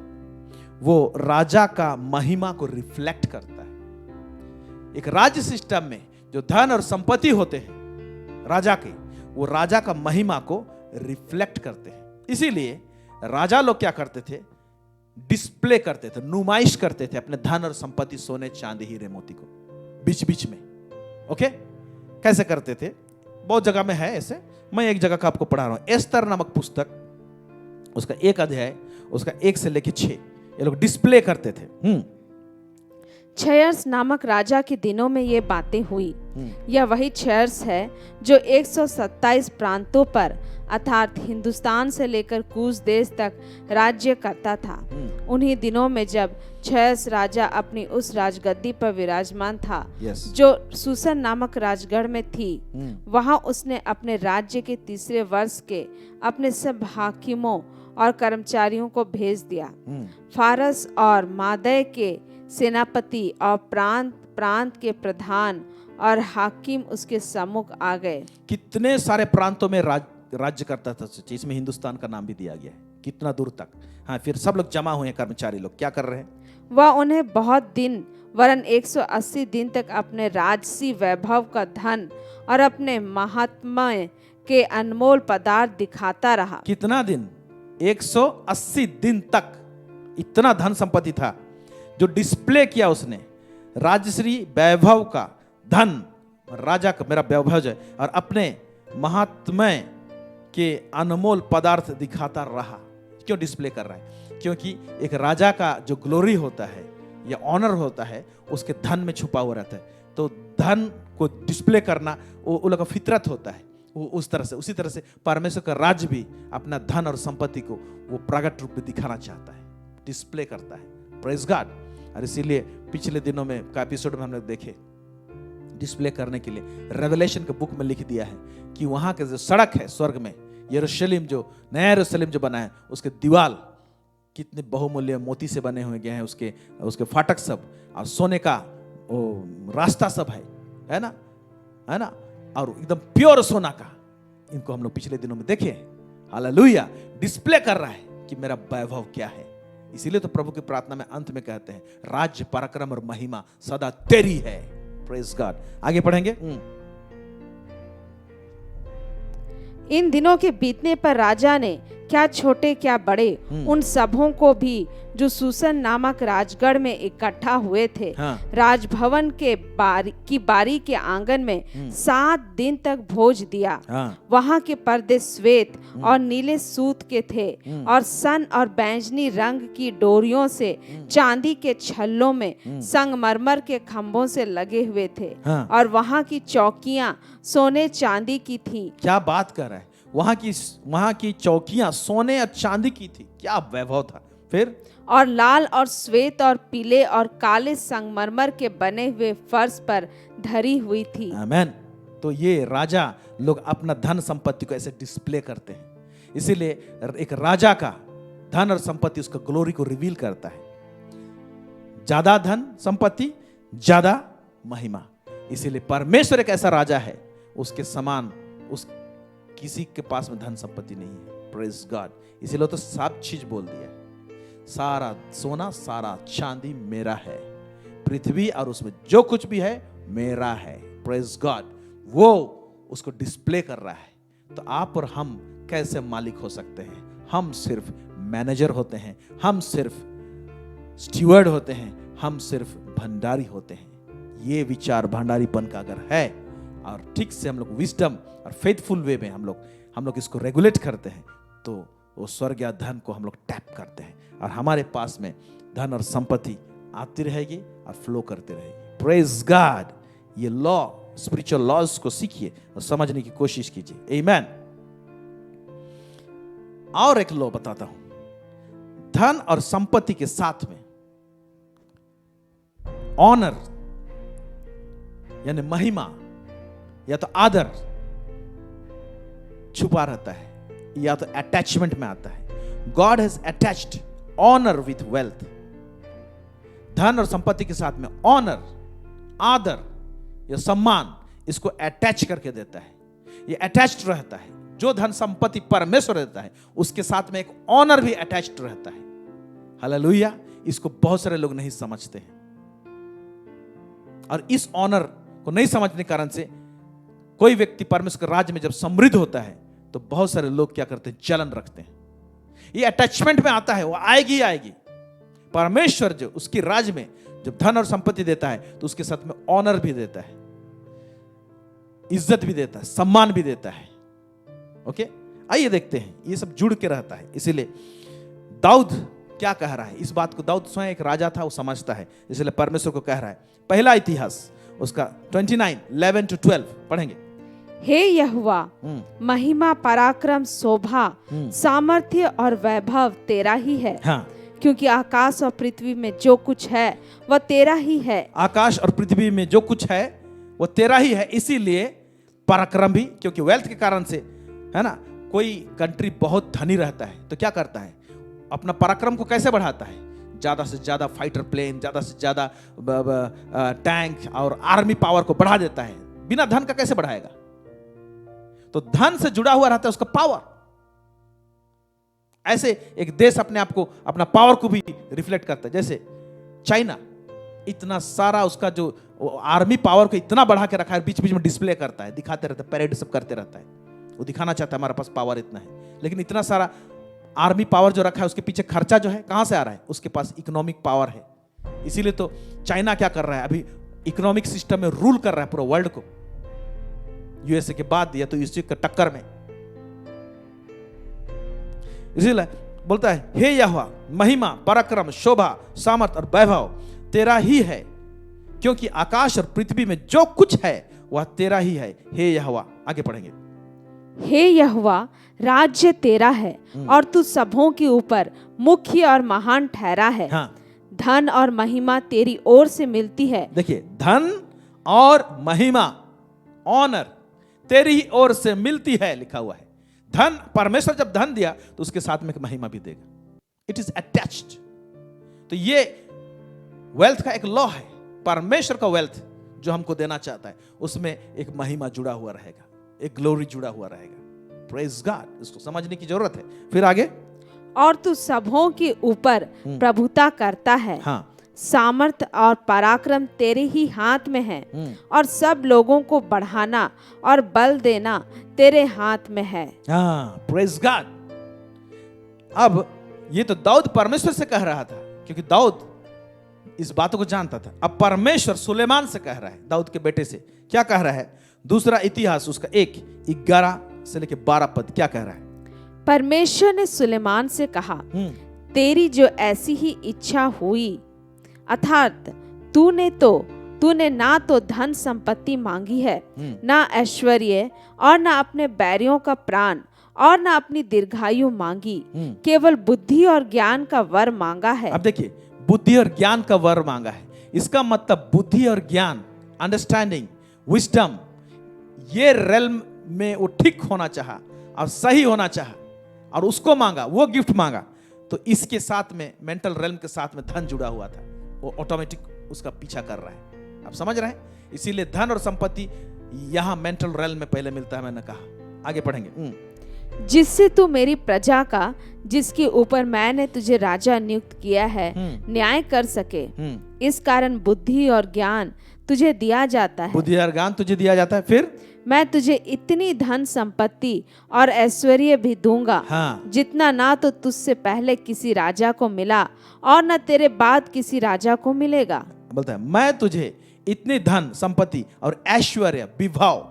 वो राजा का महिमा को रिफ्लेक्ट करता है। एक राज्य सिस्टम में जो धन और संपत्ति होते हैं राजा के, वो राजा का महिमा को रिफ्लेक्ट करते हैं। इसीलिए राजा लोग क्या करते थे, डिस्प्ले करते थे, नुमाइश करते थे अपने धन और संपत्ति, सोने चांदी हीरे मोती को बीच बीच में। ओके, कैसे करते थे? बहुत जगह में है ऐसे। मैं एक जगह का आपको पढ़ा रहा हूं, एस्तर नामक पुस्तक, उसका 1 अध्याय, उसका 1 से लेकर 6, ये लोग डिस्प्ले करते थे। क्षयर्स नामक राजा के दिनों में ये बातें हुई। यह वही क्षयर्स है जो 127 प्रांतों पर अर्थात हिंदुस्तान से लेकर कूश देश तक राज्य करता था। उन्हीं दिनों में जब क्षयर्स राजा अपनी उस राजगद्दी पर विराजमान था जो सूसन नामक राजगढ़ में थी, वहां उसने अपने राज्य के 3रे वर्ष के अपने सब हाकिमों और कर्मचारियों को भेज दिया। फारस और मादय के सेनापति और प्रांत प्रांत के प्रधान और हाकिम उसके सम्मुख आ गए। कितने सारे प्रांतों में राज्य करता था, इसमें हिंदुस्तान का नाम भी दिया गया है, कितना दूर तक। हाँ, फिर सब लोग जमा हुए हैं, कर्मचारी लोग क्या कर रहे हैं? वह उन्हें बहुत दिन वरन 180 दिन तक अपने राजसी वैभव का धन और अपने महात्म्य के अनमोल पदार्थ दिखाता रहा। कितना दिन? 180 दिन तक इतना धन संपत्ति था जो डिस्प्ले किया उसने। राजश्री वैभव का धन, राजा का मेरा वैभव है, और अपने महात्म्य के अनमोल पदार्थ दिखाता रहा। क्यों डिस्प्ले कर रहा है? क्योंकि एक राजा का जो ग्लोरी होता है या ऑनर होता है, उसके धन में छुपा हुआ रहता है। तो धन को डिस्प्ले करना वो लोग का फितरत होता है। वो उस तरह से, उसी तरह से परमेश्वर का राज्य भी अपना धन और संपत्ति को वो प्रकट रूप में दिखाना चाहता है, डिस्प्ले करता है। Praise God. और इसीलिए पिछले दिनों में का एपिसोड में हम लोग देखे, डिस्प्ले करने के लिए रेवलेशन के बुक में लिख दिया है कि वहां के जो सड़क है स्वर्ग में, यरूशलेम, जो नया यरूशलेम जो बना है, उसके दीवाल कितने बहुमूल्य मोती से बने हुए गए हैं, उसके फाटक सब, और सोने का रास्ता सब है ना, है ना, और एकदम प्योर सोना का। इनको हम लोग पिछले दिनों में देखे। हालेलुया। डिस्प्ले कर रहा है कि मेरा वैभव क्या है। इसीलिए तो प्रभु की प्रार्थना में अंत में कहते हैं, राज्य, पराक्रम और महिमा सदा तेरी है। Praise God. आगे पढ़ेंगे। इन दिनों के बीतने पर राजा ने क्या छोटे क्या बड़े उन सबों को भी जो सूसन नामक राजगढ़ में इकट्ठा हुए थे, राजभवन के बारी के आंगन में 7 दिन तक भोज दिया। वहां के पर्दे श्वेत और नीले सूत के थे और सन और बैंजनी रंग की डोरियों से चांदी के छल्लों में संगमरमर के खंभों से लगे हुए थे। और वहां की चौकियां सोने चांदी की थी। क्या बात कर रहा है? वहां की चौकियां सोने और चांदी की थी। क्या वैभव था। फिर और लाल और श्वेत और पीले और काले संगमरमर के बने हुए फर्श पर धरी हुई थी। आमेन। तो ये राजा लोग अपना धन संपत्ति को ऐसे डिस्प्ले करते हैं। इसीलिए एक राजा का धन और संपत्ति उसका ग्लोरी को रिवील करता है। ज्यादा धन संपत्ति, ज्यादा महिमा। इसीलिए परमेश्वर एक ऐसा राजा है, उसके समान किसी के पास में धन संपत्ति नहीं है। Praise God. इसीलिए तो सब चीज बोल दिया, सारा सोना सारा चांदी मेरा है, पृथ्वी और उसमें जो कुछ भी है मेरा है। Praise God. वो उसको डिस्प्ले कर रहा है। तो आप और हम कैसे मालिक हो सकते हैं? हम सिर्फ मैनेजर होते हैं, हम सिर्फ स्टीवर्ड होते हैं, हम सिर्फ भंडारी होते हैं। ये विचार भंडारीपन का अगर है और ठीक से हम लोग विजडम और फेथफुल वे में हम लोग इसको रेगुलेट करते हैं, तो वो स्वर्ग या धन को हम लोग टैप करते हैं और हमारे पास में धन और संपत्ति आती रहेगी और फ्लो करती रहेगी। Praise God. ये लॉ, स्पिरिचुअल लॉज को सीखिए और समझने की कोशिश कीजिए। आमेन। और एक लॉ बताता हूं। धन और संपत्ति के साथ में ऑनर यानी महिमा या तो आदर छुपा रहता है, या तो अटैचमेंट में आता है। God has attached honour with wealth. धन और संपत्ति के साथ में ऑनर, आदर या सम्मान, इसको अटैच करके देता है। ये अटैच्ड रहता है। जो धन संपत्ति परमेश्वर देता है, उसके साथ में एक ऑनर भी अटैच्ड रहता है। हालेलुया। इसको बहुत सारे लोग नहीं समझते हैं, और इस ऑनर को नहीं समझने के कारण से कोई व्यक्ति परमेश्वर के राज्य में जब समृद्ध होता है तो बहुत सारे लोग क्या करते हैं, जलन रखते हैं। ये अटैचमेंट में आता है, वो आएगी ही आएगी। परमेश्वर जो उसकी राज्य में जब धन और संपत्ति देता है तो उसके साथ में ऑनर भी देता है, इज्जत भी देता है, सम्मान भी देता है। ओके, आइए देखते हैं, ये सब जुड़ के रहता है। इसीलिए दाऊद क्या कह रहा है, इस बात को दाऊद स्वयं एक राजा था, वो समझता है, इसलिए परमेश्वर को कह रहा है। पहला इतिहास उसका 29:11-12 पढ़ेंगे। हे यहोवा, महिमा, पराक्रम, शोभा, सामर्थ्य और वैभव तेरा ही है। हाँ, क्योंकि आकाश और पृथ्वी में जो कुछ है वह तेरा ही है। आकाश और पृथ्वी में जो कुछ है वो तेरा ही है। इसीलिए पराक्रम भी, क्योंकि वेल्थ के कारण से, है ना, कोई कंट्री बहुत धनी रहता है तो क्या करता है, अपना पराक्रम को कैसे बढ़ाता है, ज्यादा से ज्यादा फाइटर प्लेन, ज्यादा से ज्यादा टैंक और आर्मी पावर को बढ़ा देता है। बिना धन का कैसे बढ़ाएगा? तो धन से जुड़ा हुआ रहता है उसका पावर। ऐसे एक देश अपने आप को, अपना पावर को भी रिफ्लेक्ट करता है। जैसे चाइना, इतना सारा उसका जो आर्मी पावर को इतना बढ़ा के रखा है, बीच बीच में डिस्प्ले करता है, दिखाते रहता है, पैरेड सब करते रहता है। वो दिखाना चाहता है हमारे पास पावर इतना है। लेकिन इतना सारा आर्मी पावर जो रखा है, उसके पीछे खर्चा जो है कहां से आ रहा है? उसके पास इकोनॉमिक पावर है। इसीलिए तो चाइना क्या कर रहा है, अभी इकोनॉमिक सिस्टम में रूल कर रहा है पूरा वर्ल्ड को, यूएसए के बाद, या तो यूएसए के टक्कर में। इसीलिए बोलता है, हे यहोवा, महिमा, पराक्रम, शोभा, सामर्थ और वैभव तेरा ही है, क्योंकि आकाश और पृथ्वी में जो कुछ है वह तेरा ही है। हे यहोवा, आगे पढ़ेंगे। हे यहोवा, राज्य तेरा है और तू सबों के ऊपर मुख्य और महान ठहरा है। हाँ, धन और महिमा तेरी ओर से मिलती है। देखिए, धन और महिमा, ऑनर तेरी ही ओर से मिलती है लिखा हुआ है। धन, परमेश्वर जब धन दिया तो उसके साथ में एक महिमा भी देगा। It is attached. तो ये वेल्थ का एक लॉ है। परमेश्वर का वेल्थ जो हमको देना चाहता है, उसमें एक महिमा जुड़ा हुआ रहेगा, एक ग्लोरी जुड़ा हुआ रहेगा। Praise God. इसको समझने की जरूरत है। फिर आगे, और तू सबों के ऊपर प्रभुता करता है। हाँ, सामर्थ और पराक्रम तेरे ही हाथ में है, और सब लोगों को बढ़ाना और बल देना तेरे हाथ में है। हाँ, प्रेज गॉड। अब ये तो दाऊद परमेश्वर से कह रहा था, क्योंकि दाऊद इस बातों को जानता था। अब परमेश्वर सुलेमान से कह रहा है, दाऊद के बेटे से। क्या कह रहा है? दूसरा इतिहास उसका 1:11 से लेकर 12 पद क्या कह रहा है? परमेश्वर ने सुलेमान से कहा, तेरी जो ऐसी ही इच्छा हुई, अर्थात तूने ना तो धन संपत्ति मांगी है, ना ऐश्वर्य, और ना अपने बैरियों का प्राण, और ना अपनी दीर्घायु मांगी, केवल बुद्धि और ज्ञान का वर मांगा है। अब देखिए, बुद्धि और ज्ञान का वर मांगा है। इसका मतलब बुद्धि और ज्ञान, अंडरस्टैंडिंग, विजडम, ये रेल्म में वो ठीक होना चाहा और सही होना चाहा, और उसको मांगा, वो गिफ्ट मांगा। तो इसके साथ में, मेंटल रेल्म के साथ में धन जुड़ा हुआ था, वो ऑटोमेटिक उसका पीछा कर रहा है। आप समझ रहे हैं? इसीलिए धन और संपत्ति यहां मेंटल रेल्म में पहले मिलता है। मैंने कहा, आगे पढ़ेंगे। जिससे तू मेरी प्रजा का, जिसके ऊपर मैंने तुझे राजा नियुक्त किया है, न्याय कर सके। इस कारण बुद्धि और ज्ञान तुझे दिया जाता है। बुद्धि और ज्ञान तुझे दिया जाता है। फिर मैं तुझे इतनी धन संपत्ति और ऐश्वर्य भी दूंगा, हाँ, जितना ना तो तुझसे पहले किसी राजा को मिला और न तेरे बाद किसी राजा को मिलेगा। बोलता है, मैं तुझे इतनी धन संपत्ति और ऐश्वर्य, विभव,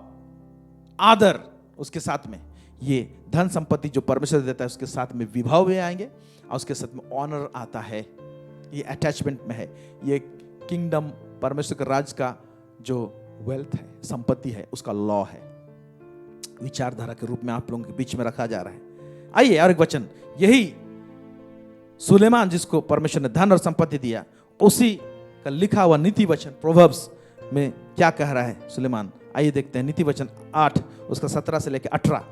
आदर, उसके साथ में ये धन संपत्ति जो परमेश्वर देता है, उसके साथ में विभव भी आएंगे, और उसके साथ में ऑनर आता है। ये अटैचमेंट में है। ये किंगडम, परमेश्वर के राज का जो वेल्थ है, संपत्ति है, उसका लॉ है, विचारधारा के रूप में आप लोगों के बीच में रखा जा रहा है। आइए और एक वचन, यही सुलेमान जिसको परमेश्वर ने धन और संपत्ति दिया, उसी का लिखा हुआ नीति वचन प्रोवर्ब्स में क्या कह रहा है सुलेमान। आइए देखते हैं नीति वचन 8 उसका 17 से लेकर 18।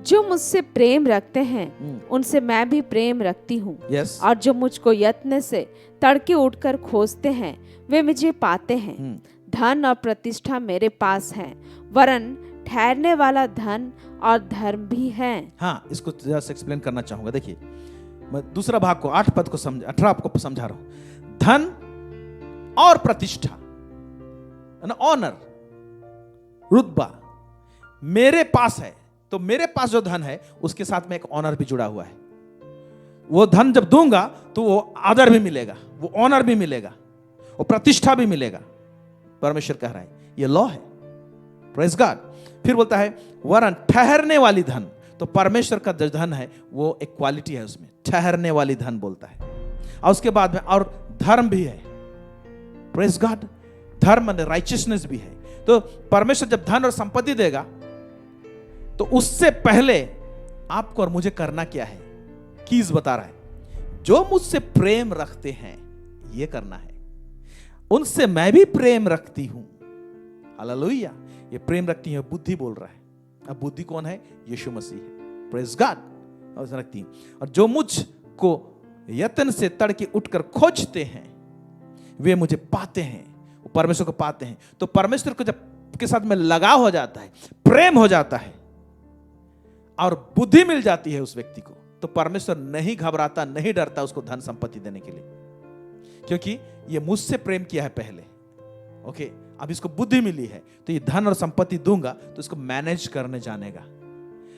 जो मुझसे प्रेम रखते हैं उनसे मैं भी प्रेम रखती हूँ। यस, और जो मुझको यत्न से तड़के उठकर खोजते हैं वे मुझे पाते हैं। धन और प्रतिष्ठा मेरे पास है, वरन ठहरने वाला धन और धर्म भी है। हाँ, इसको जरा से एक्सप्लेन करना चाहूंगा। देखिए, मैं दूसरा भाग को 8 पद को 18 आपको समझा रहा हूं। धन और प्रतिष्ठा, ऑनर, रुतबा मेरे पास है, तो मेरे पास जो धन है उसके साथ में एक ऑनर भी जुड़ा हुआ है। वो धन जब दूंगा तो वो आदर भी मिलेगा, वो ऑनर भी मिलेगा, वो प्रतिष्ठा भी मिलेगा। परमेश्वर कह रहा है, ये लॉ है। Praise God. फिर बोलता है वरन ठहरने वाली धन, तो परमेश्वर का जो धन है वो एक क्वालिटी है, उसमें ठहरने वाली धन बोलता है। और उसके बाद में और धर्म भी है। Praise God. धर्म और राइचियसनेस भी है। तो परमेश्वर जब धन और संपत्ति देगा तो उससे पहले आपको और मुझे करना क्या है, कीज बता रहा है। जो मुझसे प्रेम रखते हैं ये करना है, उनसे मैं भी प्रेम रखती हूं। हालेलुया। ये प्रेम रखती है, बुद्धि बोल रहा है। अब बुद्धि कौन है? यीशु मसीह है। Praise God. रखती है। और जो मुझको यत्न से तड़के उठकर खोजते हैं वे मुझे पाते हैं, वो परमेश्वर को पाते हैं। तो परमेश्वर को जब के साथ में लगाव हो जाता है, प्रेम हो जाता है और बुद्धि मिल जाती है उस व्यक्ति को, तो परमेश्वर नहीं घबराता, नहीं डरता उसको धन संपत्ति देने के लिए, क्योंकि ये मुझसे प्रेम किया है पहले। ओके, अब इसको बुद्धि मिली है तो ये धन और संपत्ति दूंगा तो इसको मैनेज करने जानेगा।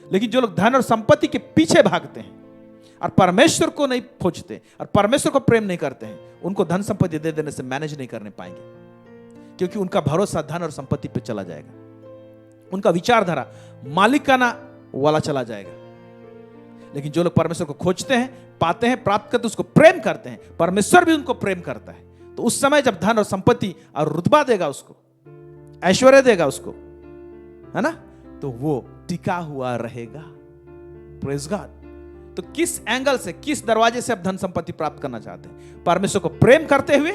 लेकिन जो लोग धन और संपत्ति के पीछे भागते हैं और परमेश्वर को नहीं खोजते और परमेश्वर को प्रेम नहीं करते हैं, उनको धन संपत्ति दे देने से मैनेज नहीं करने पाएंगे, क्योंकि उनका भरोसा धन और संपत्ति पे चला जाएगा। उनका विचारधारा मालिकाना वाला चला जाएगा। लेकिन जो लोग परमेश्वर को खोजते हैं, पाते हैं, प्राप्त करते हैं, उसको प्रेम करते हैं, परमेश्वर भी उनको प्रेम करता है, तो उस समय जब धन और संपत्ति और रुतबा देगा उसको, ऐश्वर्य देगा उसको, है ना, तो वो टिका हुआ रहेगा। Praise God. तो किस एंगल से, किस दरवाजे से आप धन संपत्ति प्राप्त करना चाहते हैं? परमेश्वर को प्रेम करते हुए,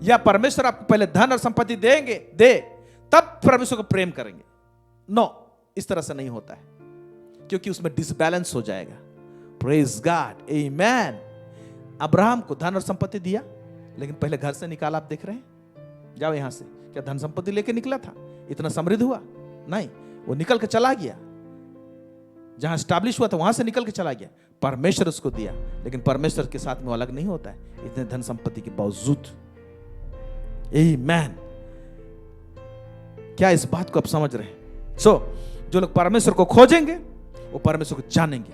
या परमेश्वर आपको पहले धन और संपत्ति देंगे तब परमेश्वर को प्रेम करेंगे? नो, इस तरह से नहीं होता है, क्योंकि उसमें डिसबैलेंस हो जाएगा। Praise God. आमेन। अब्राहम को धन और संपत्ति दिया, लेकिन पहले घर से निकाला। आप देख रहे हैं, जाओ यहां से। क्या धन संपत्ति लेके निकला था? इतना समृद्ध हुआ? नहीं, वो निकल के चला गया। जहां स्टैब्लिश हुआ था वहां से निकल के चला गया। परमेश्वर उसको दिया, लेकिन परमेश्वर के साथ में अलग नहीं होता है इतने धन संपत्ति के बावजूद। आमेन। क्या इस बात को आप समझ रहे हैं? जो लोग परमेश्वर को खोजेंगे वो परमेश्वर को जानेंगे,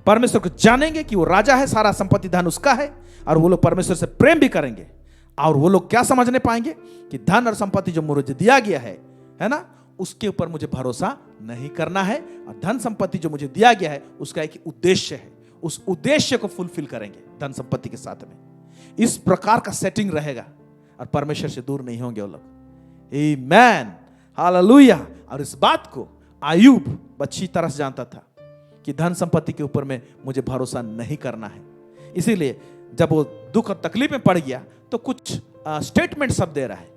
परमेश्वर को जानेंगे कि वो राजा है, सारा संपत्ति धन उसका है, और वो लोग परमेश्वर से प्रेम भी करेंगे। और वो लोग क्या समझने पाएंगे कि धन और संपत्ति जो मुझे दिया गया है ना, उसके ऊपर मुझे भरोसा नहीं करना है, और धन संपत्ति जो मुझे दिया गया है उसका एक उद्देश्य है, उस उद्देश्य को फुलफिल करेंगे धन संपत्ति के साथ में। इस प्रकार का सेटिंग रहेगा और परमेश्वर से दूर नहीं होंगे वो लोग। आमेन। हालेलुया। और इस बात को आयूब अच्छी तरह से जानता था कि धन संपत्ति के ऊपर में मुझे भरोसा नहीं करना है। इसीलिए जब वो दुख और तकलीफ में पड़ गया तो कुछ स्टेटमेंट सब दे रहा है।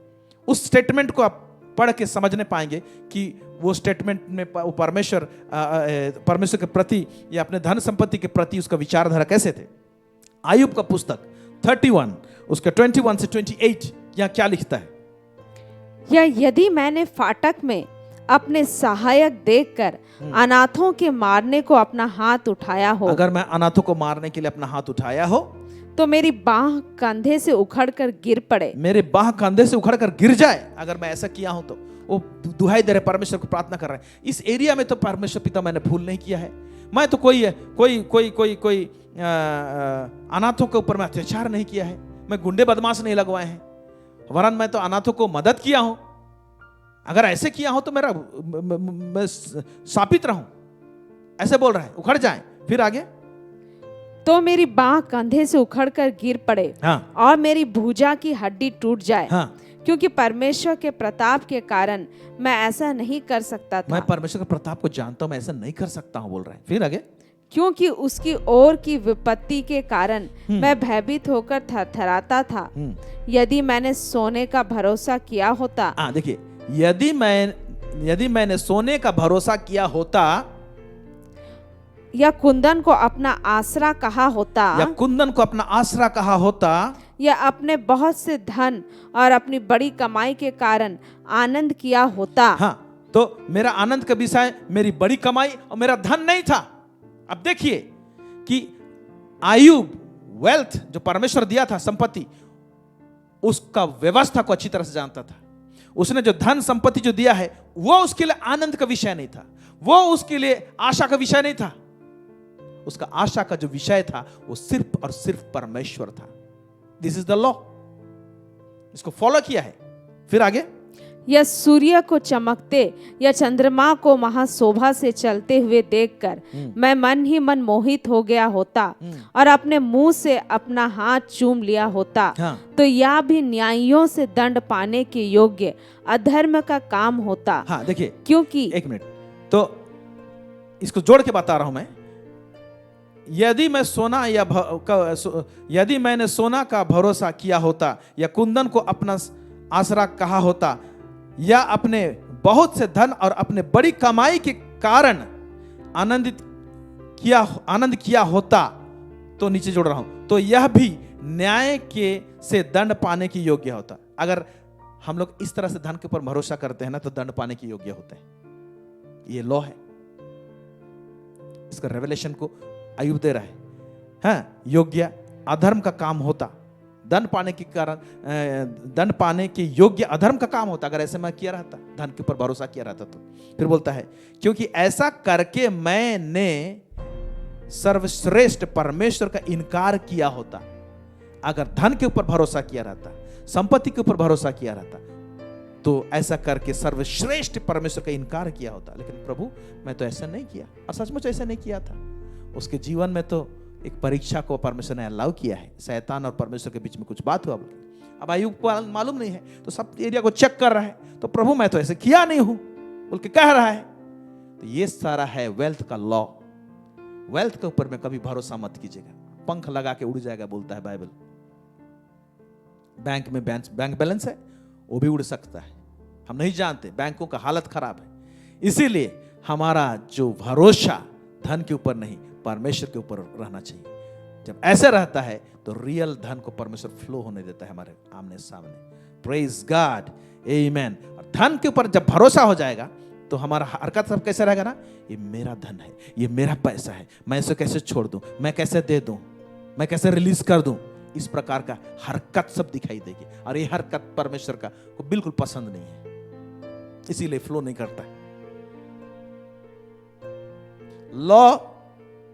उस स्टेटमेंट को आप पढ़ के समझने पाएंगे कि वो स्टेटमेंट में परमेश्वर के प्रति या अपने धन संपत्ति के प्रति उसका विचारधारा कैसे थे। आयूब का पुस्तक 31 उसका 21 से 28 यहाँ क्या लिखता है? या यदि मैंने फाटक में अपने सहायक देखकर अनाथों के मारने को अपना हाथ उठाया हो, अगर मैं अनाथों को मारने के लिए अपना हाथ उठाया हो, तो मेरी बाह कंधे से उखड़कर गिर पड़े, मेरे बाह कंधे से उखड़कर गिर जाए। अगर मैं ऐसा किया हूं तो वो दुहाई दे रहे, परमेश्वर को प्रार्थना कर रहे हैं। इस एरिया में तो परमेश्वर पिता मैंने भूल नहीं किया है, मैं तो कोई अनाथों के ऊपर मैं अत्याचार नहीं किया है, मैं गुंडे बदमाश नहीं लगवाए हैं, वरन मैं तो अनाथों को मदद किया हूं। अगर ऐसे किया हो तो मेरा मैं शापित रहूं, ऐसे बोल रहा है। उखड़ जाए। फिर आगे, तो मेरी बाह कंधे से उखड़कर गिर पड़े, हाँ, और मेरी भुजा की हड्डी टूट जाए, हाँ, क्योंकि परमेश्वर के प्रताप के कारण मैं ऐसा नहीं कर सकता था। मैं परमेश्वर के प्रताप को जानता हूं, मैं ऐसा नहीं कर सकता हूं, बोल रहा है। फिर आगे, क्योंकि उसकी ओर की विपत्ति के कारण मैं भयभीत होकर थरथराता था। यदि मैंने सोने का भरोसा किया होता। देखिए, यदि मैंने सोने का भरोसा किया होता या कुंदन को अपना आसरा कहा होता या कुंदन को अपना आसरा कहा होता या अपने बहुत से धन और अपनी बड़ी कमाई के कारण आनंद किया होता। हाँ, तो मेरा आनंद का विषय मेरी बड़ी कमाई और मेरा धन नहीं था। अब देखिए कि आयुब वेल्थ जो परमेश्वर दिया था, संपत्ति, उसका व्यवस्था को अच्छी तरह से जानता था। उसने जो धन संपत्ति जो दिया है वो उसके लिए आनंद का विषय नहीं था, वो उसके लिए आशा का विषय नहीं था। उसका आशा का जो विषय था वो सिर्फ और सिर्फ परमेश्वर था। दिस इज द लॉ, इसको फॉलो किया है। फिर आगे, या सूर्य को चमकते या चंद्रमा को महाशोभा से चलते हुए देखकर मैं मन ही मन मोहित हो गया होता और अपने मुंह से अपना हाथ चूम लिया होता। हाँ। तो यह भी न्यायियों से दंड पाने के योग्य अधर्म का काम होता। हाँ देखिए, क्योंकि एक मिनट, तो इसको जोड़ के बता रहा हूं मैं। यदि मैंने सोना का भरोसा किया होता या कुंदन को अपना आसरा कहा होता या अपने बहुत से धन और अपने बड़ी कमाई के कारण आनंद किया होता, तो नीचे जोड़ रहा हूं, तो यह भी न्याय के से दंड पाने की योग्य होता। अगर हम लोग इस तरह से धन के ऊपर भरोसा करते हैं ना, तो दंड पाने की योग्य होते हैं। ये लॉ है, इसका रेवलेशन को अय्यूब दे रहा है। हाँ, योग्य अधर्म का काम होता, दंड पाने के कारण, दंड पाने के योग्य अधर्म का काम होता। अगर ऐसे मैं किया रहता, धन के ऊपर भरोसा किया रहता तो। फिर बोलता है, क्योंकि ऐसा करके मैंने सर्वश्रेष्ठ परमेश्वर का इनकार किया होता। अगर धन के ऊपर भरोसा किया रहता, संपत्ति के ऊपर भरोसा किया रहता, तो ऐसा करके सर्वश्रेष्ठ परमेश्वर का इनकार किया होता। लेकिन प्रभु, मैं तो ऐसा नहीं किया, और सचमुच ऐसा नहीं किया था। उसके जीवन में तो एक परीक्षा को परमेश्वर ने अलाउ किया है। शैतान और परमेश्वर के बीच में कुछ बात हुआ। अब आयुब को मालूम नहीं है, तो सब एरिया को चेक कर रहा है, तो प्रभु मैं तो ऐसे किया नहीं हूं बोल के कह रहा है। तो ये सारा है वेल्थ का लॉ। वेल्थ के ऊपर में कभी भरोसा मत कीजिएगा, पंख लगा के उड़ जाएगा, बोलता है बाइबल। बैंक में बैंक बैलेंस है, वो भी उड़ सकता है। हम नहीं जानते, बैंकों का हालत खराब है। इसीलिए हमारा जो भरोसा धन के ऊपर नहीं, परमेश्वर के ऊपर रहना चाहिए। जब ऐसे रहता है तो रियल धन को परमेश्वर फ्लो होने देता है हमारे आमने सामने। प्रेज गॉड, आमेन। और धन के ऊपर जब भरोसा हो जाएगा तो हमारा हरकत सब कैसे रहेगा ना, ये मेरा धन है, ये मेरा पैसा है, मैं इसे कैसे छोड़ दूं, मैं कैसे दे दूं, मैं कैसे रिलीज कर दूं, इस प्रकार का हरकत सब दिखाई देगी। और ये हरकत परमेश्वर का को बिल्कुल पसंद नहीं है, इसीलिए फ्लो नहीं करता है। Law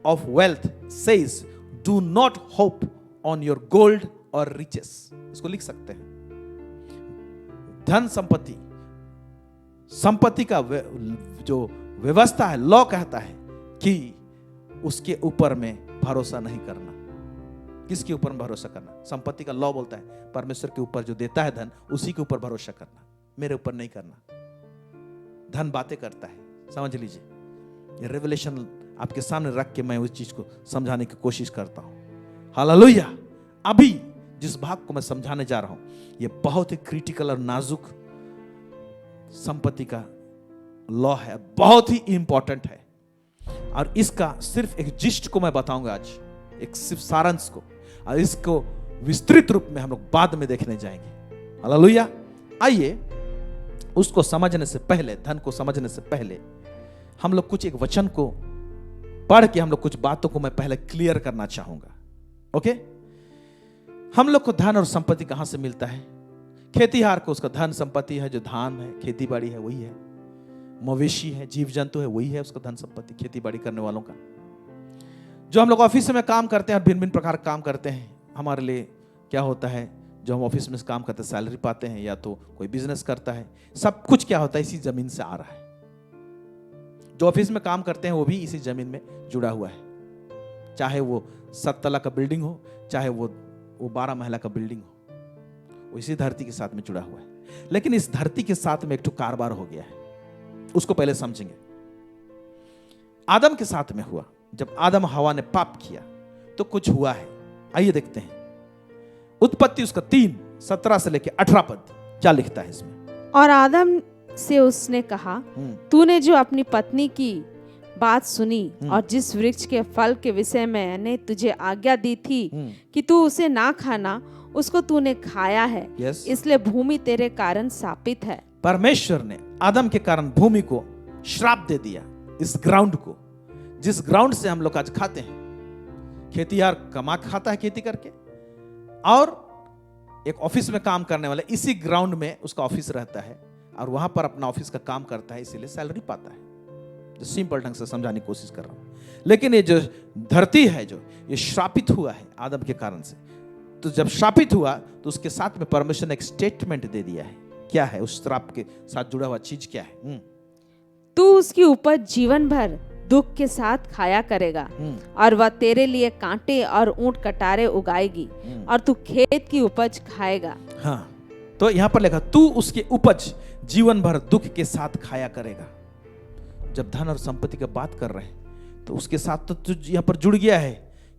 of wealth says do not hope on your gold or riches। इसको लिख सकते हैं। धन संपत्ति का जो व्यवस्था है, लॉ कहता है कि उसके ऊपर में भरोसा नहीं करना। किसके ऊपर में भरोसा करना? संपत्ति का लॉ बोलता है परमेश्वर के ऊपर जो देता है धन, उसी के ऊपर भरोसा करना, मेरे ऊपर नहीं करना। धन बातें करता है, समझ लीजिए। ये रेवलेशन आपके सामने रख के मैं उस चीज को समझाने की कोशिश करता हूं। हालेलुया। अभी जिस भाग को मैं समझाने जा रहा हूं, ये बहुत ही क्रिटिकल और नाजुक संपत्ति का लॉ है, बहुत ही इंपॉर्टेंट है। और इसका सिर्फ एक जिस्ट को मैं बताऊंगा आज, एक सिर्फ सारांश को, और इसको विस्तृत रूप में हम लोग बाद में देखने जाएंगे। हालेलुया। आइए उसको समझने से पहले, धन को समझने से पहले हम लोग कुछ एक वचन को पढ़ के हम लोग कुछ बातों को मैं पहले क्लियर करना चाहूंगा। ओके, हम लोग को धन और संपत्ति कहां से मिलता है? खेतीहार को उसका धन संपत्ति है, जो धान है, खेती बाड़ी है, वही है। मवेशी है, जीव जंतु है, वही है उसका धन संपत्ति, खेती बाड़ी करने वालों का। जो हम लोग ऑफिस में काम करते हैं और भिन्न भिन्न प्रकार का काम करते हैं, हमारे लिए क्या होता है, जो हम ऑफिस में काम करते हैं सैलरी पाते हैं, या तो कोई बिजनेस करता है, सब कुछ क्या होता है इसी जमीन से आ रहा है। जो ऑफिस में काम करते हैं वो भी इसी जमीन में जुड़ा हुआ है, चाहे वो 7 तला का बिल्डिंग हो, चाहे वो 12 महला का बिल्डिंग हो, वो इसी धरती के साथ में जुड़ा हुआ है। लेकिन इस धरती के साथ में एक तो कारोबार हो गया है, उसको पहले समझेंगे। आदम के साथ में हुआ, जब आदम हवा ने पाप किया तो कुछ हुआ है। आइए देखते हैं उत्पत्ति उसका 3:17 से लेकर 18 पद क्या लिखता है इसमें। और आदम से उसने कहा, तूने जो अपनी पत्नी की बात सुनी और जिस वृक्ष के फल के विषय में मैंने तुझे आज्ञा दी थी कि तू उसे ना खाना, उसको तूने खाया है। Yes. इसलिए भूमि तेरे कारण शापित है। परमेश्वर ने आदम के कारण भूमि को श्राप दे दिया, इस ग्राउंड को, जिस ग्राउंड से हम लोग आज खाते हैं। खेतीहार कमा खाता है खेती करके, और एक ऑफिस में काम करने वाला इसी ग्राउंड में उसका ऑफिस रहता है और वहां पर अपना ऑफिस का काम करता है, इसीलिए सैलरी पाता है। जो सिंपल ढंग से समझाने की कोशिश कर रहा हूं। लेकिन ये जो धरती है, जो ये श्रापित हुआ है आदम के कारण से, तो जब श्रापित हुआ तो उसके साथ में परमेश्वर ने एक स्टेटमेंट दे दिया है। क्या है उस श्राप के साथ जुड़ा हुआ चीज? क्या है? तू उसकी उपज जीवन भर दुख के साथ खाया करेगा और वह तेरे लिए कांटे और ऊंट कटारे उगाएगी और तू खेत की उपज खाएगा। हाँ, तो यहां पर लिखा, तू उसकी उपज जीवन भर दुख के साथ खाया करेगा। जब धन और संपत्ति की बात कर रहे हैं तो उसके साथ तो तू यहां पर जुड़ गया है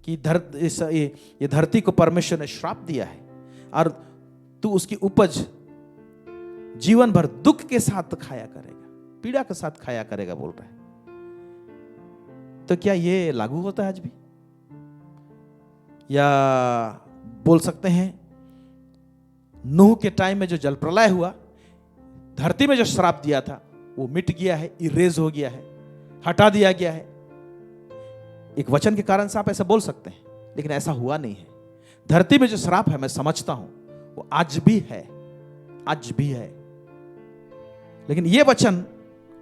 कि ये धरती को परमेश्वर ने श्राप दिया है और तू उसकी उपज जीवन भर दुख के साथ खाया करेगा, पीड़ा के साथ खाया करेगा बोल रहा है। तो क्या ये लागू होता है आज भी? या बोल सकते हैं नूह के टाइम में जो जल प्रलय हुआ, धरती में जो श्राप दिया था वो मिट गया है, इरेज हो गया है, हटा दिया गया है। एक वचन के कारण से आप ऐसा बोल सकते हैं, लेकिन ऐसा हुआ नहीं है। धरती में जो श्राप है, मैं समझता हूं वो आज भी है, आज भी है। लेकिन ये वचन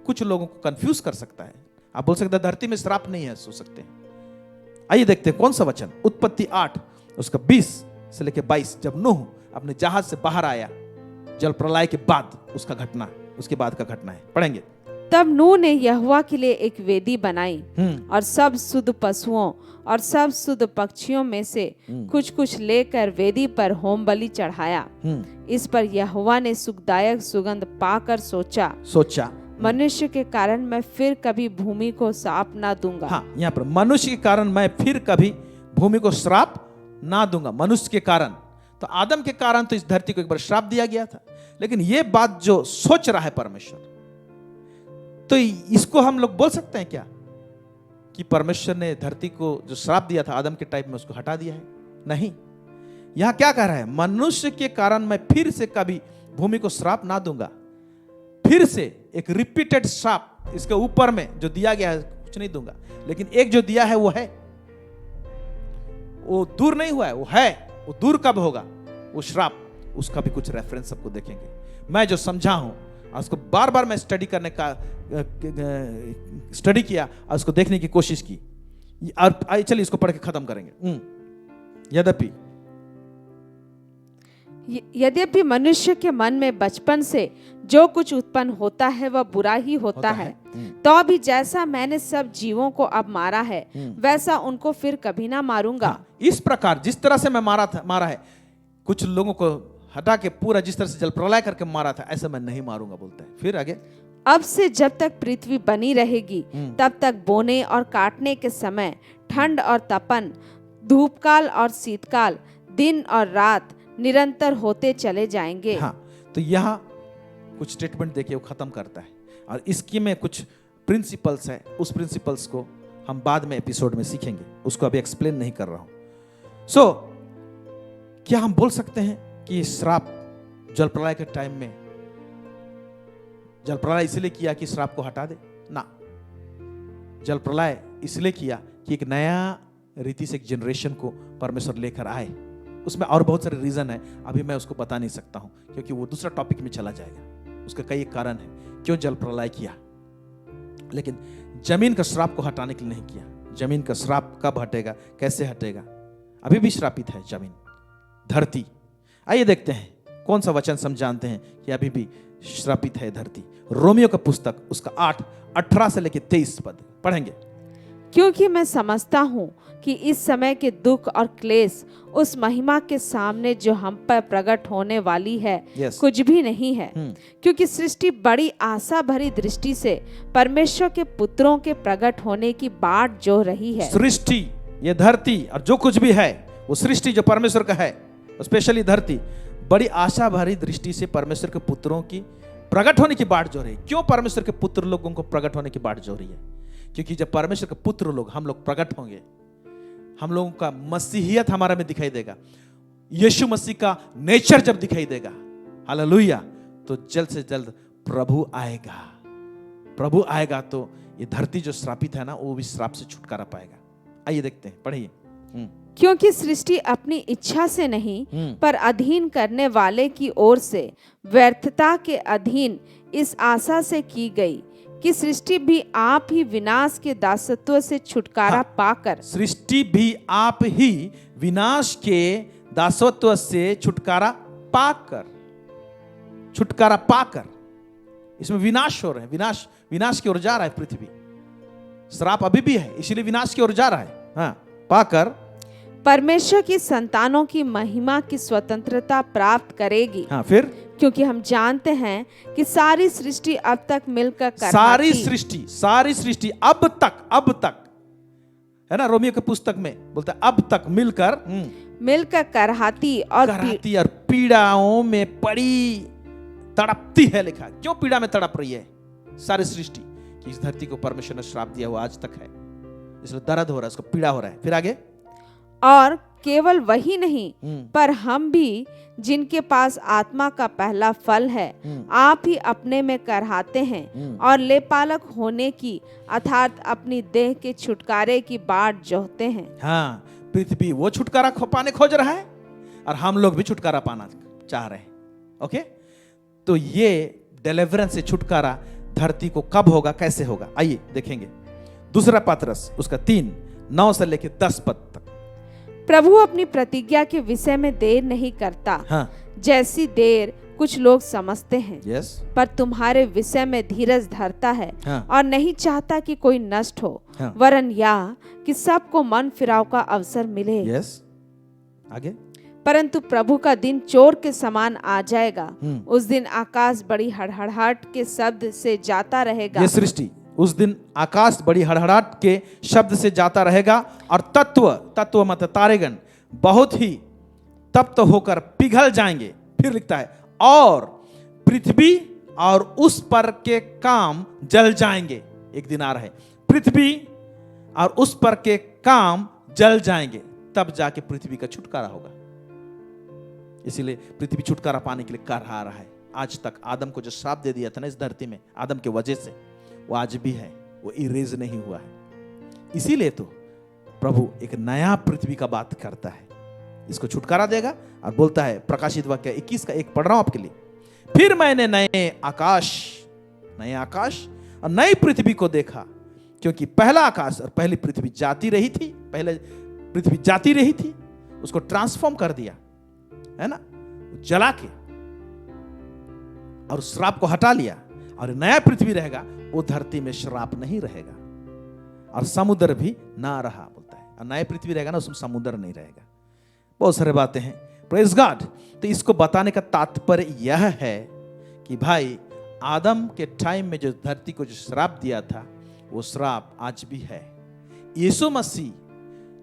कुछ लोगों को कंफ्यूज कर सकता है। आप बोल सकते हैं धरती में श्राप नहीं है, सो सकते हैं। आइए देखते हैं कौन सा वचन। उत्पत्ति 8 उसका 20 से लेकर 22, जब नूह अपने जहाज से बाहर आया जल प्रलय के बाद, उसका घटना, उसके बाद का घटना है, पढ़ेंगे। तब नूह ने यहोवा के लिए एक वेदी बनाई और सब शुद्ध पशुओं और सब शुद्ध पक्षियों में से कुछ कुछ लेकर वेदी पर होम बलि चढ़ाया। इस पर यहोवा ने सुखदायक सुगंध पाकर सोचा मनुष्य के कारण मैं फिर कभी भूमि को श्राप ना दूंगा। हाँ, यहाँ पर मनुष्य के कारण मैं फिर कभी भूमि को श्राप ना दूंगा। मनुष्य के कारण, तो आदम के कारण तो इस धरती को एक बार श्राप दिया गया था, लेकिन ये बात जो सोच रहा है परमेश्वर, तो इसको हम लोग बोल सकते हैं क्या कि परमेश्वर ने धरती को जो श्राप दिया था आदम के टाइप में, उसको हटा दिया है? नहीं, यहां क्या कह रहा है? मनुष्य के कारण मैं फिर से कभी भूमि को श्राप ना दूंगा। फिर से एक रिपीटेड श्राप इसके ऊपर में जो दिया गया है, कुछ नहीं दूंगा। लेकिन एक जो दिया है वो है, वो दूर नहीं हुआ है, वो है। वो दूर कब होगा वो श्राप? उसका भी कुछ रेफरेंस सबको देखेंगे। मैं जो समझा हूं उसको बार बार मैं स्टडी किया और उसको देखने की कोशिश की। और चलिए इसको पढ़ के खत्म करेंगे। यद्यपि मनुष्य के मन में बचपन से जो कुछ उत्पन्न होता है वह बुरा ही होता है, तो भी जैसा मैंने सब जीवों को अब मारा है वैसा उनको फिर कभी ना मारूंगा। हाँ, इस प्रकार जिस तरह से मैं मारा है, कुछ लोगों को हटा के पूरा जिस तरह से जल प्रलय करके मारा था, ऐसा मैं नहीं मारूंगा बोलता है। फिर आगे, अब से जब तक पृथ्वी बनी रहेगी तब तक बोने और काटने के समय, ठंड और तपन, धूपकाल और शीतकाल, दिन और रात निरंतर होते चले जाएंगे। हाँ, तो यहाँ कुछ स्टेटमेंट देखिए वो खत्म करता है और इसकी में कुछ प्रिंसिपल्स है। उस प्रिंसिपल्स को हम बाद में एपिसोड में सीखेंगे, उसको अभी एक्सप्लेन नहीं कर रहा हूं। क्या हम बोल सकते हैं कि श्राप जल प्रलय के टाइम में जल प्रलय इसलिए किया कि श्राप को हटा दे? ना, जल प्रलय इसलिए किया कि एक नया रीति से एक जनरेशन को परमेश्वर लेकर आए। उसमें और बहुत सारे रीजन है, अभी मैं उसको बता नहीं सकता हूं क्योंकि वो दूसरा टॉपिक में चला जाएगा। उसका कई कारण है क्यों जल प्रलय किया, लेकिन जमीन का श्राप को हटाने के लिए नहीं किया। जमीन का श्राप कब हटेगा, कैसे हटेगा? अभी भी श्रापित है जमीन, धरती। आइए देखते हैं कौन सा वचन हम जानते हैं कि अभी भी श्रापित है धरती। रोमियो का पुस्तक उसका 8:18 से लेकर 23 पद पढ़ेंगे। क्योंकि मैं समझता हूँ कि इस समय के दुख और क्लेश उस महिमा के सामने जो हम पर प्रकट होने वाली है कुछ भी नहीं है। क्योंकि सृष्टि बड़ी आशा भरी दृष्टि से परमेश्वर के पुत्रों के प्रकट होने की बाट जो रही है। सृष्टि, ये धरती और जो कुछ भी है वो सृष्टि जो परमेश्वर का है, स्पेशली धरती, बड़ी आशा भरी दृष्टि से परमेश्वर के पुत्रों की प्रकट होने की बाट जो रही। क्यों परमेश्वर के पुत्र लोगों को प्रकट होने की बाट जो रही है? क्योंकि जब परमेश्वर के पुत्र लोग, हम लोग प्रकट होंगे, हम लोगों का मसीहियत हमारा में दिखाई देगा, यीशु मसीह का नेचर जब दिखाई देगा, हालेलुया, तो जल्द से जल्द प्रभु आएगा। प्रभु आएगा तो ये धरती जो श्रापित है ना, वो भी श्राप से छुटकारा पाएगा। आइए देखते हैं, पढ़िए। क्योंकि सृष्टि अपनी इच्छा से नहीं पर अधीन करने वाले की ओर से व्यर्थता के अधीन इस आशा से की गई कि सृष्टि भी आप ही विनाश के दासत्व से छुटकारा पाकर, सृष्टि भी आप ही विनाश के दासत्व से छुटकारा पाकर, छुटकारा पाकर, इसमें विनाश हो रहे हैं, विनाश की ओर जा रहा है पृथ्वी। श्राप अभी भी है, इसीलिए विनाश की ओर जा रहा है। हाँ, पाकर परमेश्वर की संतानों की महिमा की स्वतंत्रता प्राप्त करेगी। हाँ, फिर क्योंकि हम जानते हैं कि सारी सृष्टि अब तक मिलकर सारी सृष्टि अब तक है ना, रोमियो की पुस्तक में बोलता है अब तक मिलकर करहाती और पीड़ाओं में पड़ी तड़पती है। लिखा, क्यों पीड़ा में तड़प रही है सारी सृष्टि? कि इस धरती को परमेश्वर ने श्राप दिया, वो आज तक है, इसलिए दर्द हो रहा है, इसको पीड़ा हो रहा है। फिर आगे, और केवल वही नहीं पर हम भी जिनके पास आत्मा का पहला फल है, आप ही अपने में करहाते हैं और लेपालक होने की अर्थात अपनी देह के छुटकारे की बाट जोहते हैं। हाँ, पृथ्वी वो छुटकारा पाने खोज रहा है और हम लोग भी छुटकारा पाना चाह रहे हैं। ओके, तो ये डिलीवरेंस से छुटकारा धरती को कब होगा, कैसे होगा? आइए देखेंगे। दूसरा पतरस उसका 3:9 से लेकर 10 पद तक। प्रभु अपनी प्रतिज्ञा के विषय में देर नहीं करता, हाँ, जैसी देर कुछ लोग समझते हैं, यस, पर तुम्हारे विषय में धीरज धरता है, हाँ, और नहीं चाहता कि कोई नष्ट हो, हाँ, वरन या कि सबको मन फिराव का अवसर मिले। यस, आगे, परंतु प्रभु का दिन चोर के समान आ जाएगा। उस दिन आकाश बड़ी हड़हड़ाहट के शब्द से जाता रहेगा। ये सृष्टि, उस दिन आकाश बड़ी हड़हड़ाहट के शब्द से जाता रहेगा और तत्व मतलब तारेगण बहुत ही तप्त होकर पिघल जाएंगे। फिर लिखता है, और पृथ्वी और उस पर के काम जल जाएंगे। एक दिन आ रहा है, पृथ्वी और उस पर के काम जल जाएंगे, तब जाके पृथ्वी का छुटकारा होगा। इसीलिए पृथ्वी छुटकारा पाने के लिए कर रहा है। आज तक आदम को जो श्राप दे दिया था ना इस धरती में, आदम के वजह से, वो आज भी है, वो इरेज नहीं हुआ है। इसीलिए तो प्रभु एक नया पृथ्वी का बात करता है, इसको छुटकारा देगा और बोलता है, प्रकाशित वाक्य 21 का 1 पढ़ रहा हूं आपके लिए। फिर मैंने नए आकाश और नई पृथ्वी को देखा, क्योंकि पहला आकाश और पहली पृथ्वी जाती रही थी। पहले पृथ्वी जाती रही थी, उसको ट्रांसफॉर्म कर दिया है ना, जला के, और श्राप को हटा लिया, और नया पृथ्वी रहेगा, वो धरती में श्राप नहीं रहेगा और समुद्र भी ना रहा, बोलता है। और नया पृथ्वी रहेगा ना, उसमें समुद्र नहीं रहेगा। बहुत सारे बातें हैं, प्रेज गॉड। तो इसको बताने का तात्पर्य यह है कि भाई आदम के टाइम में जो धरती को जो श्राप दिया था, वो श्राप आज भी है। यीशु मसीह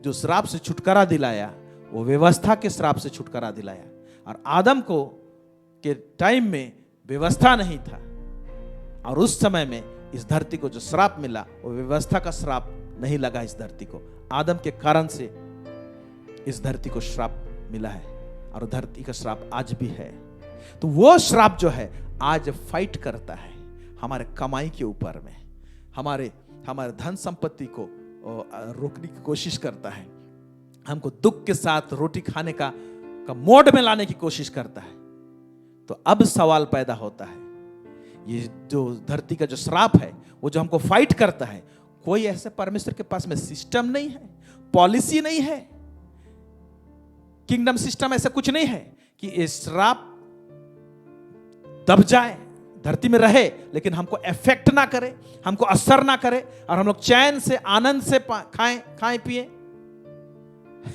जो श्राप से छुटकारा दिलाया, वो व्यवस्था के श्राप से छुटकारा दिलाया। और आदम को के टाइम में व्यवस्था नहीं था, और उस समय में इस धरती को जो श्राप मिला, वो व्यवस्था का श्राप नहीं लगा इस धरती को। आदम के कारण से इस धरती को श्राप मिला है, और धरती का श्राप आज भी है। तो वो श्राप जो है आज फाइट करता है हमारे कमाई के ऊपर में, हमारे धन संपत्ति को रोकने की कोशिश करता है, हमको दुख के साथ रोटी खाने का मोड में लाने की कोशिश करता है। तो अब सवाल पैदा होता है, ये जो धरती का जो श्राप है, वो जो हमको फाइट करता है, कोई ऐसे परमेश्वर के पास में सिस्टम नहीं है, पॉलिसी नहीं है, किंगडम सिस्टम ऐसा कुछ नहीं है कि ये श्राप दब जाए, धरती में रहे, लेकिन हमको इफेक्ट ना करे, हमको असर ना करे, और हम लोग चैन से आनंद से खाएं पिए।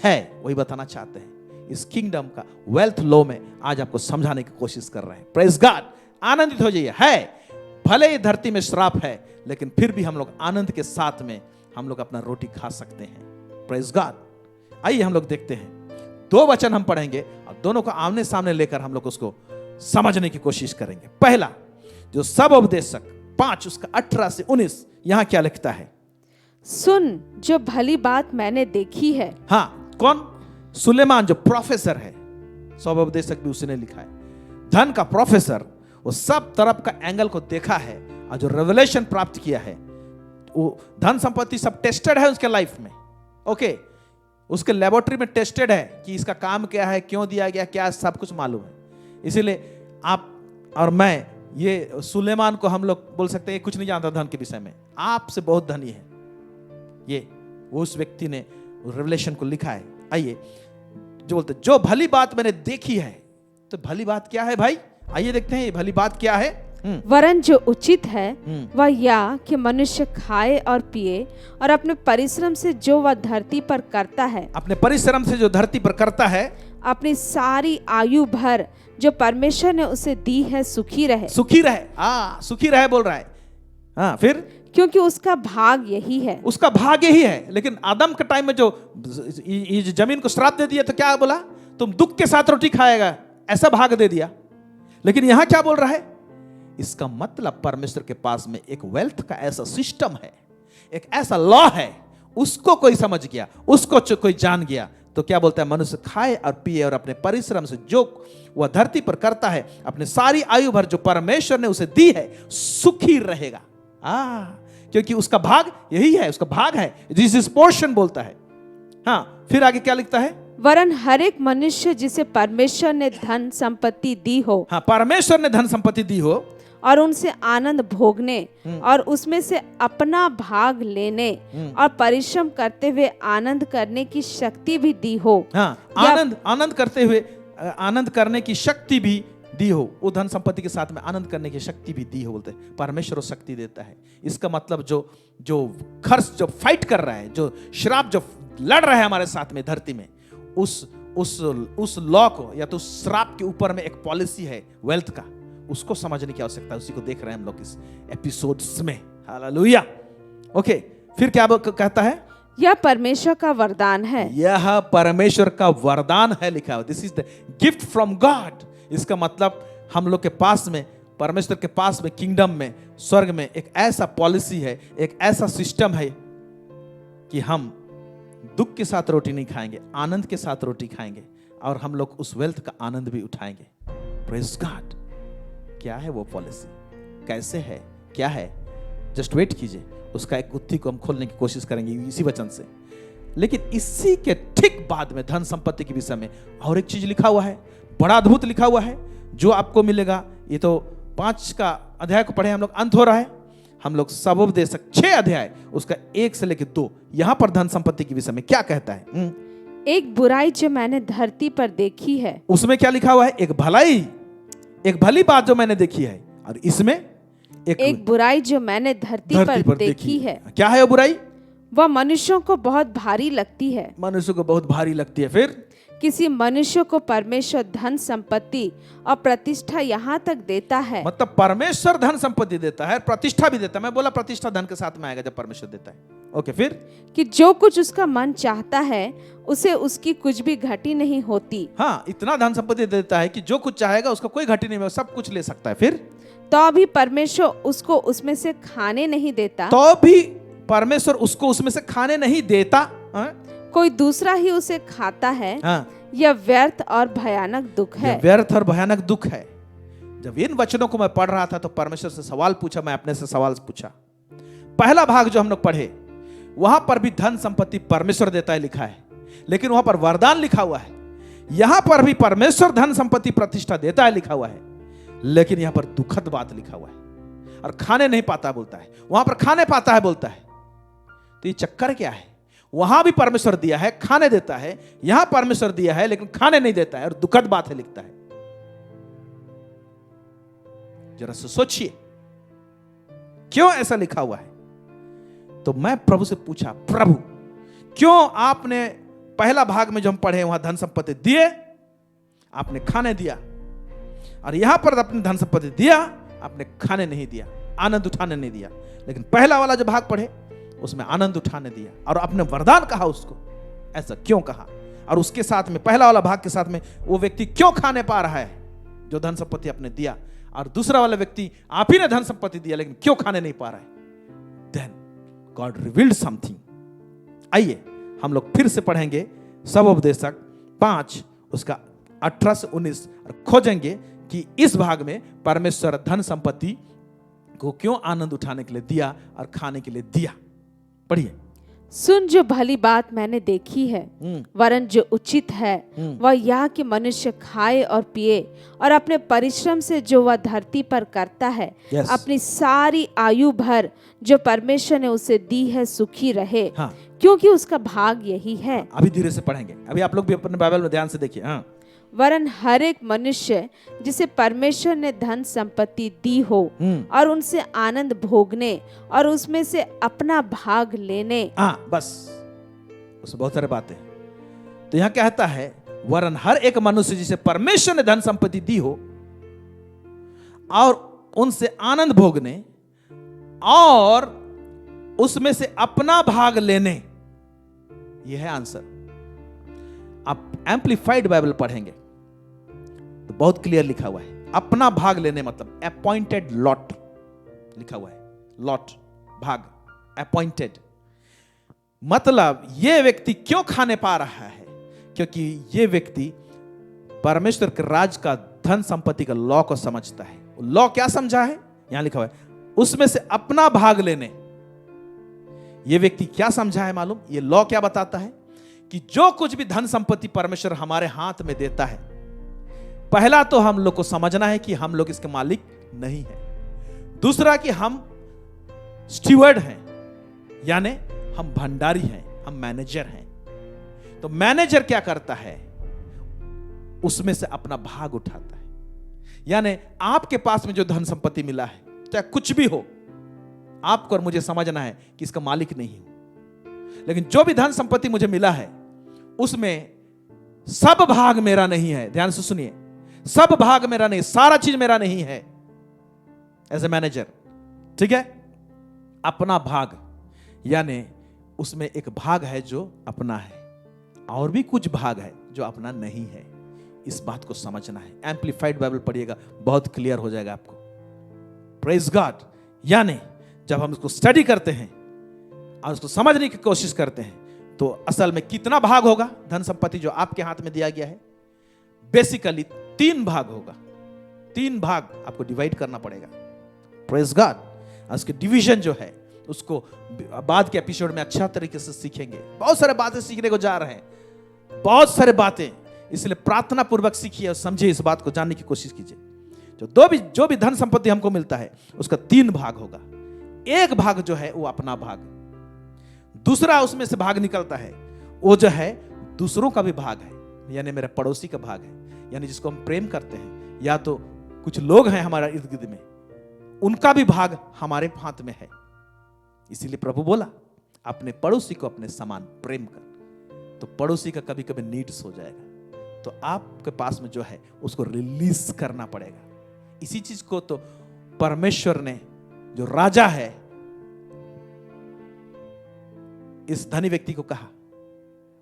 है वही बताना चाहते हैं। इस किंगडम का वेल्थ लॉ में आज आपको समझाने की कोशिश कर रहे हैं। प्रेज गॉड, आनंदित हो जाइए। है भले ही धरती में श्राप है, लेकिन फिर भी हम लोग आनंद के साथ में हम लोग अपना रोटी खा सकते हैं। Praise God. आइए हम लोग देखते हैं, 2 वचन हम पढ़ेंगे और दोनों को आमने सामने लेकर हम लोग उसको समझने की कोशिश करेंगे। पहला, जो सब उपदेशक 5 उसका 18 से 19 यहां क्या लिखता है? सुन, जो भली बात मैंने देखी है। हाँ, कौन? सुलेमान जो प्रोफेसर है, सब उपदेशक भी उसने लिखा है। धन का प्रोफेसर, वो सब तरफ का एंगल को देखा है और जो रेवलेशन प्राप्त किया है, वो धन संपत्ति सब टेस्टेड है उसके लाइफ में। ओके, उसके लेबोरेटरी में टेस्टेड है कि इसका काम क्या है, क्यों दिया गया, क्या, सब कुछ मालूम है। इसीलिए आप और मैं, ये सुलेमान को हम लोग बोल सकते हैं कुछ नहीं जानता धन के विषय में, आपसे बहुत धनी है। ये वो उस व्यक्ति ने रेवलेशन को लिखा है। आइए, जो बोलते जो भली बात मैंने देखी है, तो भली बात क्या है भाई? आइए देखते हैं ये भली बात क्या है। वरन जो उचित है वह यह कि मनुष्य खाए और पिए और अपने परिश्रम से जो वह धरती पर करता है, अपने परिश्रम से जो धरती पर करता है, अपनी सारी आयु भर जो परमेश्वर ने उसे दी है, सुखी रहे। सुखी रहे। सुखी रहे बोल रहा है। हाँ, फिर क्योंकि उसका भाग यही है। उसका भाग यही है। लेकिन आदम के टाइम में जो ये जमीन को श्राप दे दिया, तो क्या बोला? तुम दुख के साथ रोटी खाएगा, ऐसा भाग दे दिया। लेकिन यहां क्या बोल रहा है? इसका मतलब परमेश्वर के पास में एक वेल्थ का ऐसा सिस्टम है, एक ऐसा लॉ है, उसको कोई समझ गया, उसको कोई जान गया, तो क्या बोलता है? मनुष्य खाए और पिए और अपने परिश्रम से जो वह धरती पर करता है, अपने सारी आयु भर जो परमेश्वर ने उसे दी है, सुखी रहेगा। क्योंकि उसका भाग यही है, उसका भाग है, दिस इज पोर्शन बोलता है। हाँ, फिर आगे क्या लिखता है? वरन हर एक मनुष्य जिसे परमेश्वर ने धन संपत्ति दी हो, हाँ, परमेश्वर ने धन संपत्ति दी हो और उनसे आनंद भोगने और उसमें से अपना भाग लेने और परिश्रम करते हुए आनंद करने की शक्ति भी दी हो। हाँ, आनंद करते हुए आनंद करने की शक्ति भी दी हो। वो धन संपत्ति के साथ में आनंद करने की शक्ति भी दी हो बोलते हैं। परमेश्वर शक्ति देता है। इसका मतलब जो खर्च जो फाइट कर रहा है, जो श्राप जो लड़ रहा है हमारे साथ में धरती में, उस लॉ को या तो श्राप के ऊपर में एक पॉलिसी है वेल्थ का, उसको समझने की आवश्यकता है। उसी को देख रहे हैं हम लोग इस एपिसोड्स में। हालेलुया। ओके, फिर क्या कहता है? यह परमेश्वर का वरदान है। यह परमेश्वर का वरदान है लिखा है। This is the gift from God. इसका मतलब हम लोग के पास में, परमेश्वर के पास में, किंगडम में, स्वर्ग में एक ऐसा पॉलिसी है, एक ऐसा सिस्टम है कि हम दुख के साथ रोटी नहीं खाएंगे, आनंद के साथ रोटी खाएंगे और हम लोग उस वेल्थ का आनंद भी उठाएंगे। Praise God. क्या है वो पॉलिसी, कैसे है, क्या है? जस्ट वेट कीजिए, उसका एक गुत्थी को हम खोलने की कोशिश करेंगे इसी वचन से। लेकिन इसी के ठीक बाद में धन संपत्ति के विषय में और एक चीज लिखा हुआ है, बड़ा अद्भुत लिखा हुआ है, जो आपको मिलेगा। ये तो 5 का अध्याय को पढ़े हम लोग, अंत हो रहा है। हम लोग सब उपदेशक 6 अध्याय उसका 1 से लेकर 2, यहां पर धन संपत्ति के विषय में क्या कहता है? एक बुराई जो मैंने धरती पर देखी है, उसमें क्या लिखा हुआ है? एक भलाई, एक भली बात जो मैंने देखी है। और इसमें एक बुराई जो मैंने धरती पर देखी है। क्या है वो बुराई? वह मनुष्यों को बहुत भारी लगती है। मनुष्य को बहुत भारी लगती है। फिर किसी मनुष्य को परमेश्वर धन संपत्ति और प्रतिष्ठा यहाँ तक देता है। मतलब परमेश्वर धन संपत्ति देता है, प्रतिष्ठा भी देता है। मैं बोला प्रतिष्ठा धन के साथ में आएगा जब परमेश्वर देता है। ओके, फिर कि जो कुछ उसका मन चाहता है उसे उसकी कुछ भी घटी नहीं होती। हाँ, इतना धन संपत्ति देता है कि जो कुछ चाहेगा उसका कोई घटी नहीं होगा, सब कुछ ले सकता है। फिर तो भी परमेश्वर उसको उसमें से खाने नहीं देता। तो भी परमेश्वर उसको उसमें से खाने नहीं देता। हाँ? कोई दूसरा ही उसे खाता है। हाँ। यह व्यर्थ और भयानक दुख है। व्यर्थ और भयानक दुख है। जब इन वचनों को मैं पढ़ रहा था तो परमेश्वर से सवाल पूछा, मैं अपने से सवाल पूछा। पहला भाग जो हम लोग पढ़े वहां पर भी धन संपत्ति परमेश्वर देता है लिखा है, लेकिन वहां पर वरदान लिखा हुआ है। यहां पर भी परमेश्वर धन संपत्ति प्रतिष्ठा देता है लिखा हुआ है, लेकिन यहां पर दुखद बात लिखा हुआ है। और खाने नहीं पाता बोलता है, वहां पर खाने पाता है बोलता है। तो ये चक्कर क्या है? वहां भी परमेश्वर दिया है, खाने देता है, यहां परमेश्वर दिया है लेकिन खाने नहीं देता है, और दुखद बात है लिखता है। जरा से सोचिए क्यों ऐसा लिखा हुआ है। तो मैं प्रभु से पूछा, प्रभु क्यों आपने पहला भाग में जो हम पढ़े वहां धन संपत्ति दिए, आपने खाने दिया, और यहां पर अपने धन संपत्ति दिया, आपने खाने नहीं दिया, आनंद उठाने नहीं दिया। लेकिन पहला वाला जो भाग पढ़े उसमें आनंद उठाने दिया और अपने वरदान कहा उसको। ऐसा क्यों कहा? और उसके साथ में पहला वाला भाग के साथ में वो व्यक्ति क्यों खाने पा रहा है जो धन संपत्ति आपने दिया, और दूसरा वाला व्यक्ति आप ही ने धन संपत्ति दिया लेकिन क्यों खाने नहीं पा रहा है, देन गॉड रिवील्ड समथिंग। आइए हम लोग फिर से पढ़ेंगे सब उपदेशक 5 उसका 18 से 19 और खोजेंगे कि इस भाग में परमेश्वर धन संपत्ति को क्यों आनंद उठाने के लिए दिया और खाने के लिए दिया। पढ़िए। सुन, जो भली बात मैंने देखी है वरन जो उचित है वह यह कि मनुष्य खाए और पिए और अपने परिश्रम से जो वह धरती पर करता है Yes. अपनी सारी आयु भर जो परमेश्वर ने उसे दी है सुखी रहे। हाँ। क्योंकि उसका भाग यही है। अभी धीरे से पढ़ेंगे, अभी आप लोग भी अपने बाइबल में ध्यान से देखिए। हाँ। वरन हर एक मनुष्य जिसे परमेश्वर ने धन संपत्ति दी हो और उनसे आनंद भोगने और उसमें से अपना भाग लेने। हाँ बस, उसमें बहुत सारे बातें। तो यहां कहता है वरन हर एक मनुष्य जिसे परमेश्वर ने धन संपत्ति दी हो और उनसे आनंद भोगने और उसमें से अपना भाग लेने, यह है आंसर। आप एम्प्लीफाइड बाइबल पढ़ेंगे तो बहुत क्लियर लिखा हुआ है। अपना भाग लेने मतलब अपॉइंटेड लॉट लिखा हुआ है। लॉट भाग, अपॉइंटेड मतलब ये व्यक्ति क्यों खाने पा रहा है, क्योंकि ये व्यक्ति परमेश्वर के राज का धन संपत्ति का लॉ को समझता है। लॉ क्या समझा है, यहां लिखा हुआ है उसमें से अपना भाग लेने। ये व्यक्ति क्या समझा है मालूम? ये लॉ क्या बताता है कि जो कुछ भी धन संपत्ति परमेश्वर हमारे हाथ में देता है, पहला तो हम लोग को समझना है कि हम लोग इसके मालिक नहीं हैं। दूसरा कि हम स्टीवर्ड हैं, यानी हम भंडारी हैं, हम मैनेजर हैं। तो मैनेजर क्या करता है, उसमें से अपना भाग उठाता है। यानी आपके पास में जो धन संपत्ति मिला है, चाहे कुछ भी हो, आपको और मुझे समझना है कि इसका मालिक नहीं हूं। लेकिन जो भी धन संपत्ति मुझे मिला है उसमें सब भाग मेरा नहीं है। ध्यान से सुनिए, सब भाग मेरा नहीं, सारा चीज मेरा नहीं है एज ए मैनेजर। ठीक है, अपना भाग, यानी उसमें एक भाग है जो अपना है और भी कुछ भाग है जो अपना नहीं है। इस बात को समझना है। एम्प्लीफाइड बाइबल पढ़िएगा, बहुत क्लियर हो जाएगा आपको। Praise God. यानी जब हम उसको स्टडी करते हैं और उसको समझने की कोशिश करते हैं तो असल में कितना भाग होगा धन संपत्ति जो आपके हाथ में दिया गया है? बेसिकली 3 भाग होगा। 3 भाग आपको डिवाइड करना पड़ेगा। Praise God. उसके डिवीजन जो है उसको बाद के एपिसोड में अच्छा तरीके से सीखेंगे। बहुत सारे बातें सीखने को जा रहे हैं, बहुत सारे बातें, इसलिए प्रार्थना पूर्वक सीखिए और समझिए, इस बात को जानने की कोशिश कीजिए। जो भी धन संपत्ति हमको मिलता है उसका 3 भाग होगा। एक भाग जो है वो अपना भाग, दूसरा उसमें से भाग निकलता है वो जो है दूसरों का भी भाग है, यानी मेरे पड़ोसी का भाग है, यानी जिसको हम प्रेम करते हैं, या तो कुछ लोग हैं हमारा इर्द गिर्द में, उनका भी भाग हमारे हाथ में है। इसीलिए प्रभु बोला अपने पड़ोसी को अपने समान प्रेम कर। तो पड़ोसी का कभी कभी नीड्स हो जाएगा, तो आपके पास में जो है उसको रिलीज करना पड़ेगा। इसी चीज को तो परमेश्वर ने, जो राजा है, इस धनी व्यक्ति को कहा।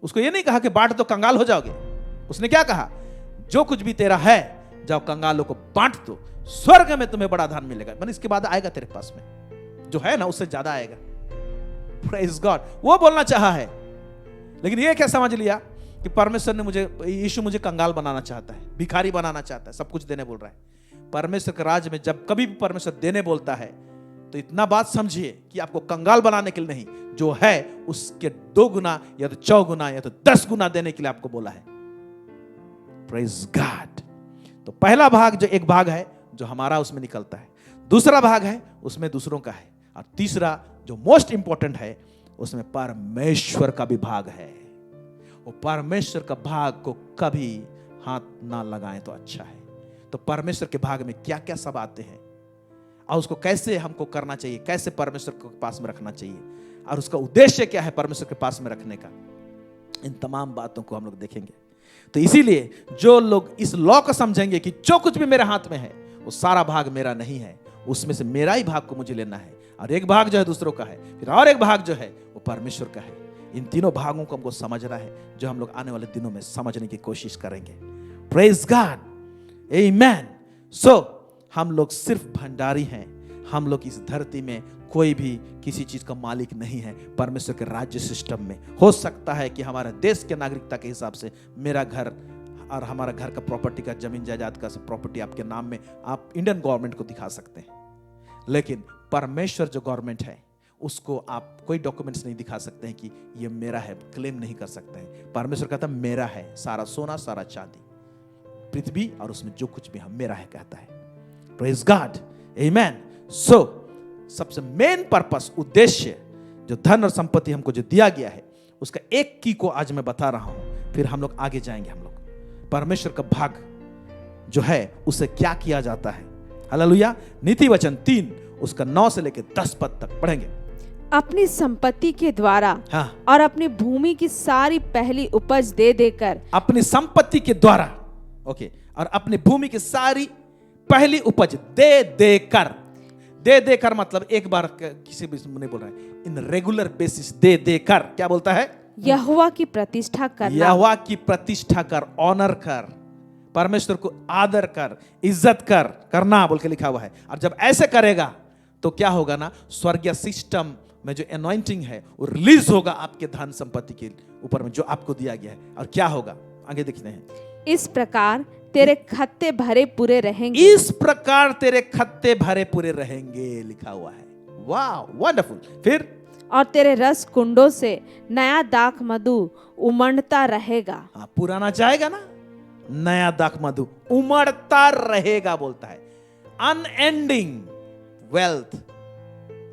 उसको यह नहीं कहा कि बांट तो कंगाल हो जाओगे। उसने क्या कहा? जो कुछ भी तेरा है जाओ कंगालों को बांट दो, स्वर्ग में तुम्हें बड़ा धन मिलेगा। मतलब इसके बाद आएगा तेरे पास में, जो है ना उससे ज्यादा आएगा। Praise God. वो बोलना चाहा है, लेकिन ये क्या समझ लिया कि परमेश्वर ने यीशु मुझे कंगाल बनाना चाहता है, भिखारी बनाना चाहता है, सब कुछ देने बोल रहा है। परमेश्वर के राज में जब कभी भी परमेश्वर देने बोलता है तो इतना बात समझिए कि आपको कंगाल बनाने के लिए नहीं, जो है उसके 2 गुना या तो 4 गुना या तो 10 गुना देने के लिए आपको बोला है। Praise God. तो पहला भाग जो एक भाग है जो हमारा उसमें निकलता है, दूसरा भाग है उसमें दूसरों का है, और तीसरा जो मोस्ट इंपॉर्टेंट है उसमें परमेश्वर का भी भाग है। वो परमेश्वर का भाग को कभी हाथ ना लगाएं तो अच्छा है। तो परमेश्वर के भाग में क्या क्या सब आते हैं और उसको कैसे हमको करना चाहिए, कैसे परमेश्वर के पास में रखना चाहिए, और उसका उद्देश्य क्या है परमेश्वर के पास में रखने का, इन तमाम बातों को हम लोग देखेंगे। तो इसीलिए जो लोग इस लॉ को समझेंगे कि जो कुछ भी मेरे हाथ में है वो सारा भाग मेरा नहीं है, उसमें से मेरा ही भाग को मुझे लेना है, और एक भाग जो है दूसरों का है, फिर और एक भाग जो है वो परमेश्वर का है। इन तीनों भागों को हमको समझना है, जो हम लोग आने वाले दिनों में समझने की कोशिश करेंगे। प्रेज गॉड, आमेन। सो हम लोग सिर्फ भंडारी हैं। हम लोग इस धरती में कोई भी किसी चीज का मालिक नहीं है। परमेश्वर के राज्य सिस्टम में हो सकता है कि हमारे देश के नागरिकता के हिसाब से मेरा घर और हमारा घर का प्रॉपर्टी का जमीन जायदाद का प्रॉपर्टी आपके नाम में आप इंडियन गवर्नमेंट को दिखा सकते हैं, लेकिन परमेश्वर जो गवर्नमेंट है उसको आप कोई डॉक्यूमेंट्स नहीं दिखा सकते हैं कि ये मेरा है, क्लेम नहीं कर सकते हैं। परमेश्वर कहता है मेरा है, सारा सोना सारा चांदी पृथ्वी और उसमें जो कुछ भी है मेरा है कहता है। प्रेज गॉड, आमेन। सो सबसे मेन पर्पस, उद्देश्य जो धन और संपत्ति हमको जो दिया गया है उसका एक की को आज मैं बता रहा हूं, फिर हम लोग आगे जाएंगे। हम लोग परमेश्वर का भाग जो है उसे क्या किया जाता है। हालेलुया। नीति वचन 3 उसका 9 से लेकर 10 पद तक पढ़ेंगे। अपनी संपत्ति के द्वारा हाँ। और अपनी भूमि की सारी पहली उपज दे देकर, अपनी संपत्ति के द्वारा, ओके, और अपनी भूमि की सारी पहली उपज दे देकर। दे देकर मतलब एक बार किसी भी नहीं बोल रहा है, इन रेगुलर बेसिस दे देकर क्या बोलता है? यहोवा की प्रतिष्ठा करना। यहोवा की प्रतिष्ठा कर, ऑनर कर, परमेश्वर को आदर कर, इज्जत कर, करना बोल के लिखा हुआ है। और जब ऐसे करेगा तो क्या होगा ना, स्वर्गीय सिस्टम में जो एनॉइंटिंग है वो रिलीज होगा आपके धन संपत्ति के ऊपर में जो आपको दिया गया है। और क्या होगा आगे देखते हैं। इस प्रकार तेरे खत्ते भरे पूरे रहेंगे। इस प्रकार तेरे खत्ते भरे पूरे रहेंगे लिखा हुआ है। वाह, वंडरफुल। फिर और तेरे रस कुंडों से नया दाख मधु उमड़ता रहेगा। हाँ, पुराना जाएगा ना, नया दाख मधु उमड़ता रहेगा बोलता है। Unending wealth.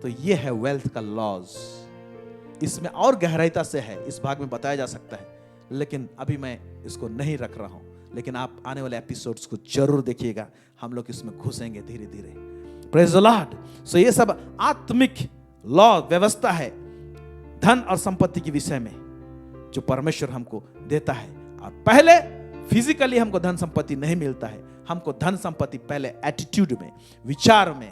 तो ये है वेल्थ का लॉज। इसमें और गहराईता से है, इस भाग में बताया जा सकता है, लेकिन अभी मैं इसको नहीं रख रहा हूं। लेकिन आप आने वाले एपिसोड्स को जरूर देखिएगा, हम लोग इसमें घुसेंगे धीरे धीरे। Praise the Lord. सो ये सब आत्मिक लॉ व्यवस्था है धन और संपत्ति के विषय में जो परमेश्वर हमको देता है। और पहले फिजिकली हमको धन संपत्ति नहीं मिलता है, हमको धन संपत्ति पहले एटीट्यूड में, विचार में,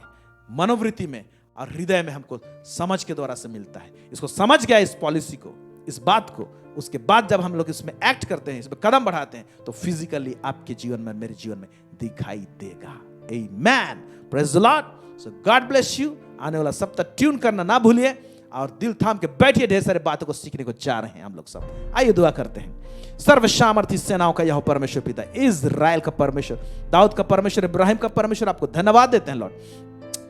मनोवृत्ति में और हृदय में हमको समझ के द्वारा से मिलता है। इसको समझ गया, इस पॉलिसी को, इस बात को, उसके बाद जब हम लोग इसमें एक्ट करते हैं, इसमें कदम बढ़ाते हैं, तो फिजिकली आपके जीवन में, मेरे जीवन में दिखाई देगा। Amen. Praise the Lord. So God bless you. आने वाला सप्ताह ट्यून करना ना भूलिए और दिल थाम के बैठिए, ढेर सारे बातों को सीखने को जा रहे हैं हम लोग सब। आइए दुआ करते हैं। सर्वसामर्थी सेनाओं का यह परमेश्वर पिता, इजराइल का परमेश्वर, दाऊद का परमेश्वर, इब्राहिम का परमेश्वर, आपको धन्यवाद देते हैं लॉर्ड।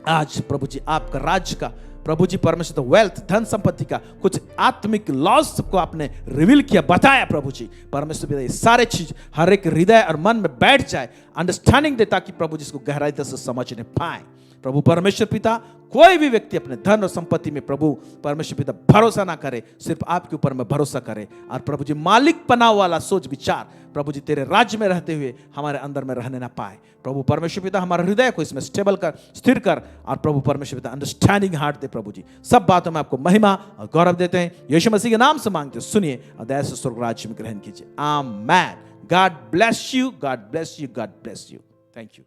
आज प्रभु जी आपका राज्य का, प्रभु जी परमेश्वर, तो वेल्थ, धन संपत्ति का कुछ आत्मिक लॉज सबको आपने रिवील किया, बताया प्रभु जी परमेश्वर पिता। ये सारे चीज हर एक हृदय और मन में बैठ जाए, अंडरस्टैंडिंग दे, ताकि प्रभु जी इसको गहराई से समझने पाए। प्रभु परमेश्वर पिता, कोई भी व्यक्ति अपने धन और संपत्ति में प्रभु परमेश्वर पिता भरोसा ना करे, सिर्फ आपके ऊपर में भरोसा करे। और प्रभु जी मालिक पना वाला सोच विचार प्रभु जी तेरे राज्य में रहते हुए हमारे अंदर में रहने ना पाए। प्रभु परमेश्वर पिता हमारे हृदय को इसमें स्टेबल कर, स्थिर कर। और प्रभु परमेश्वर पिता अंडरस्टैंडिंग हार्ट दे प्रभु जी। सब बातों में आपको महिमा और गौरव देते हैं, यीशु मसीह के नाम से मांगते, सुनिए और दया से स्वर्ग राज्य में ग्रहण कीजिए। Amen. God bless you, God bless you, God bless you. Thank you.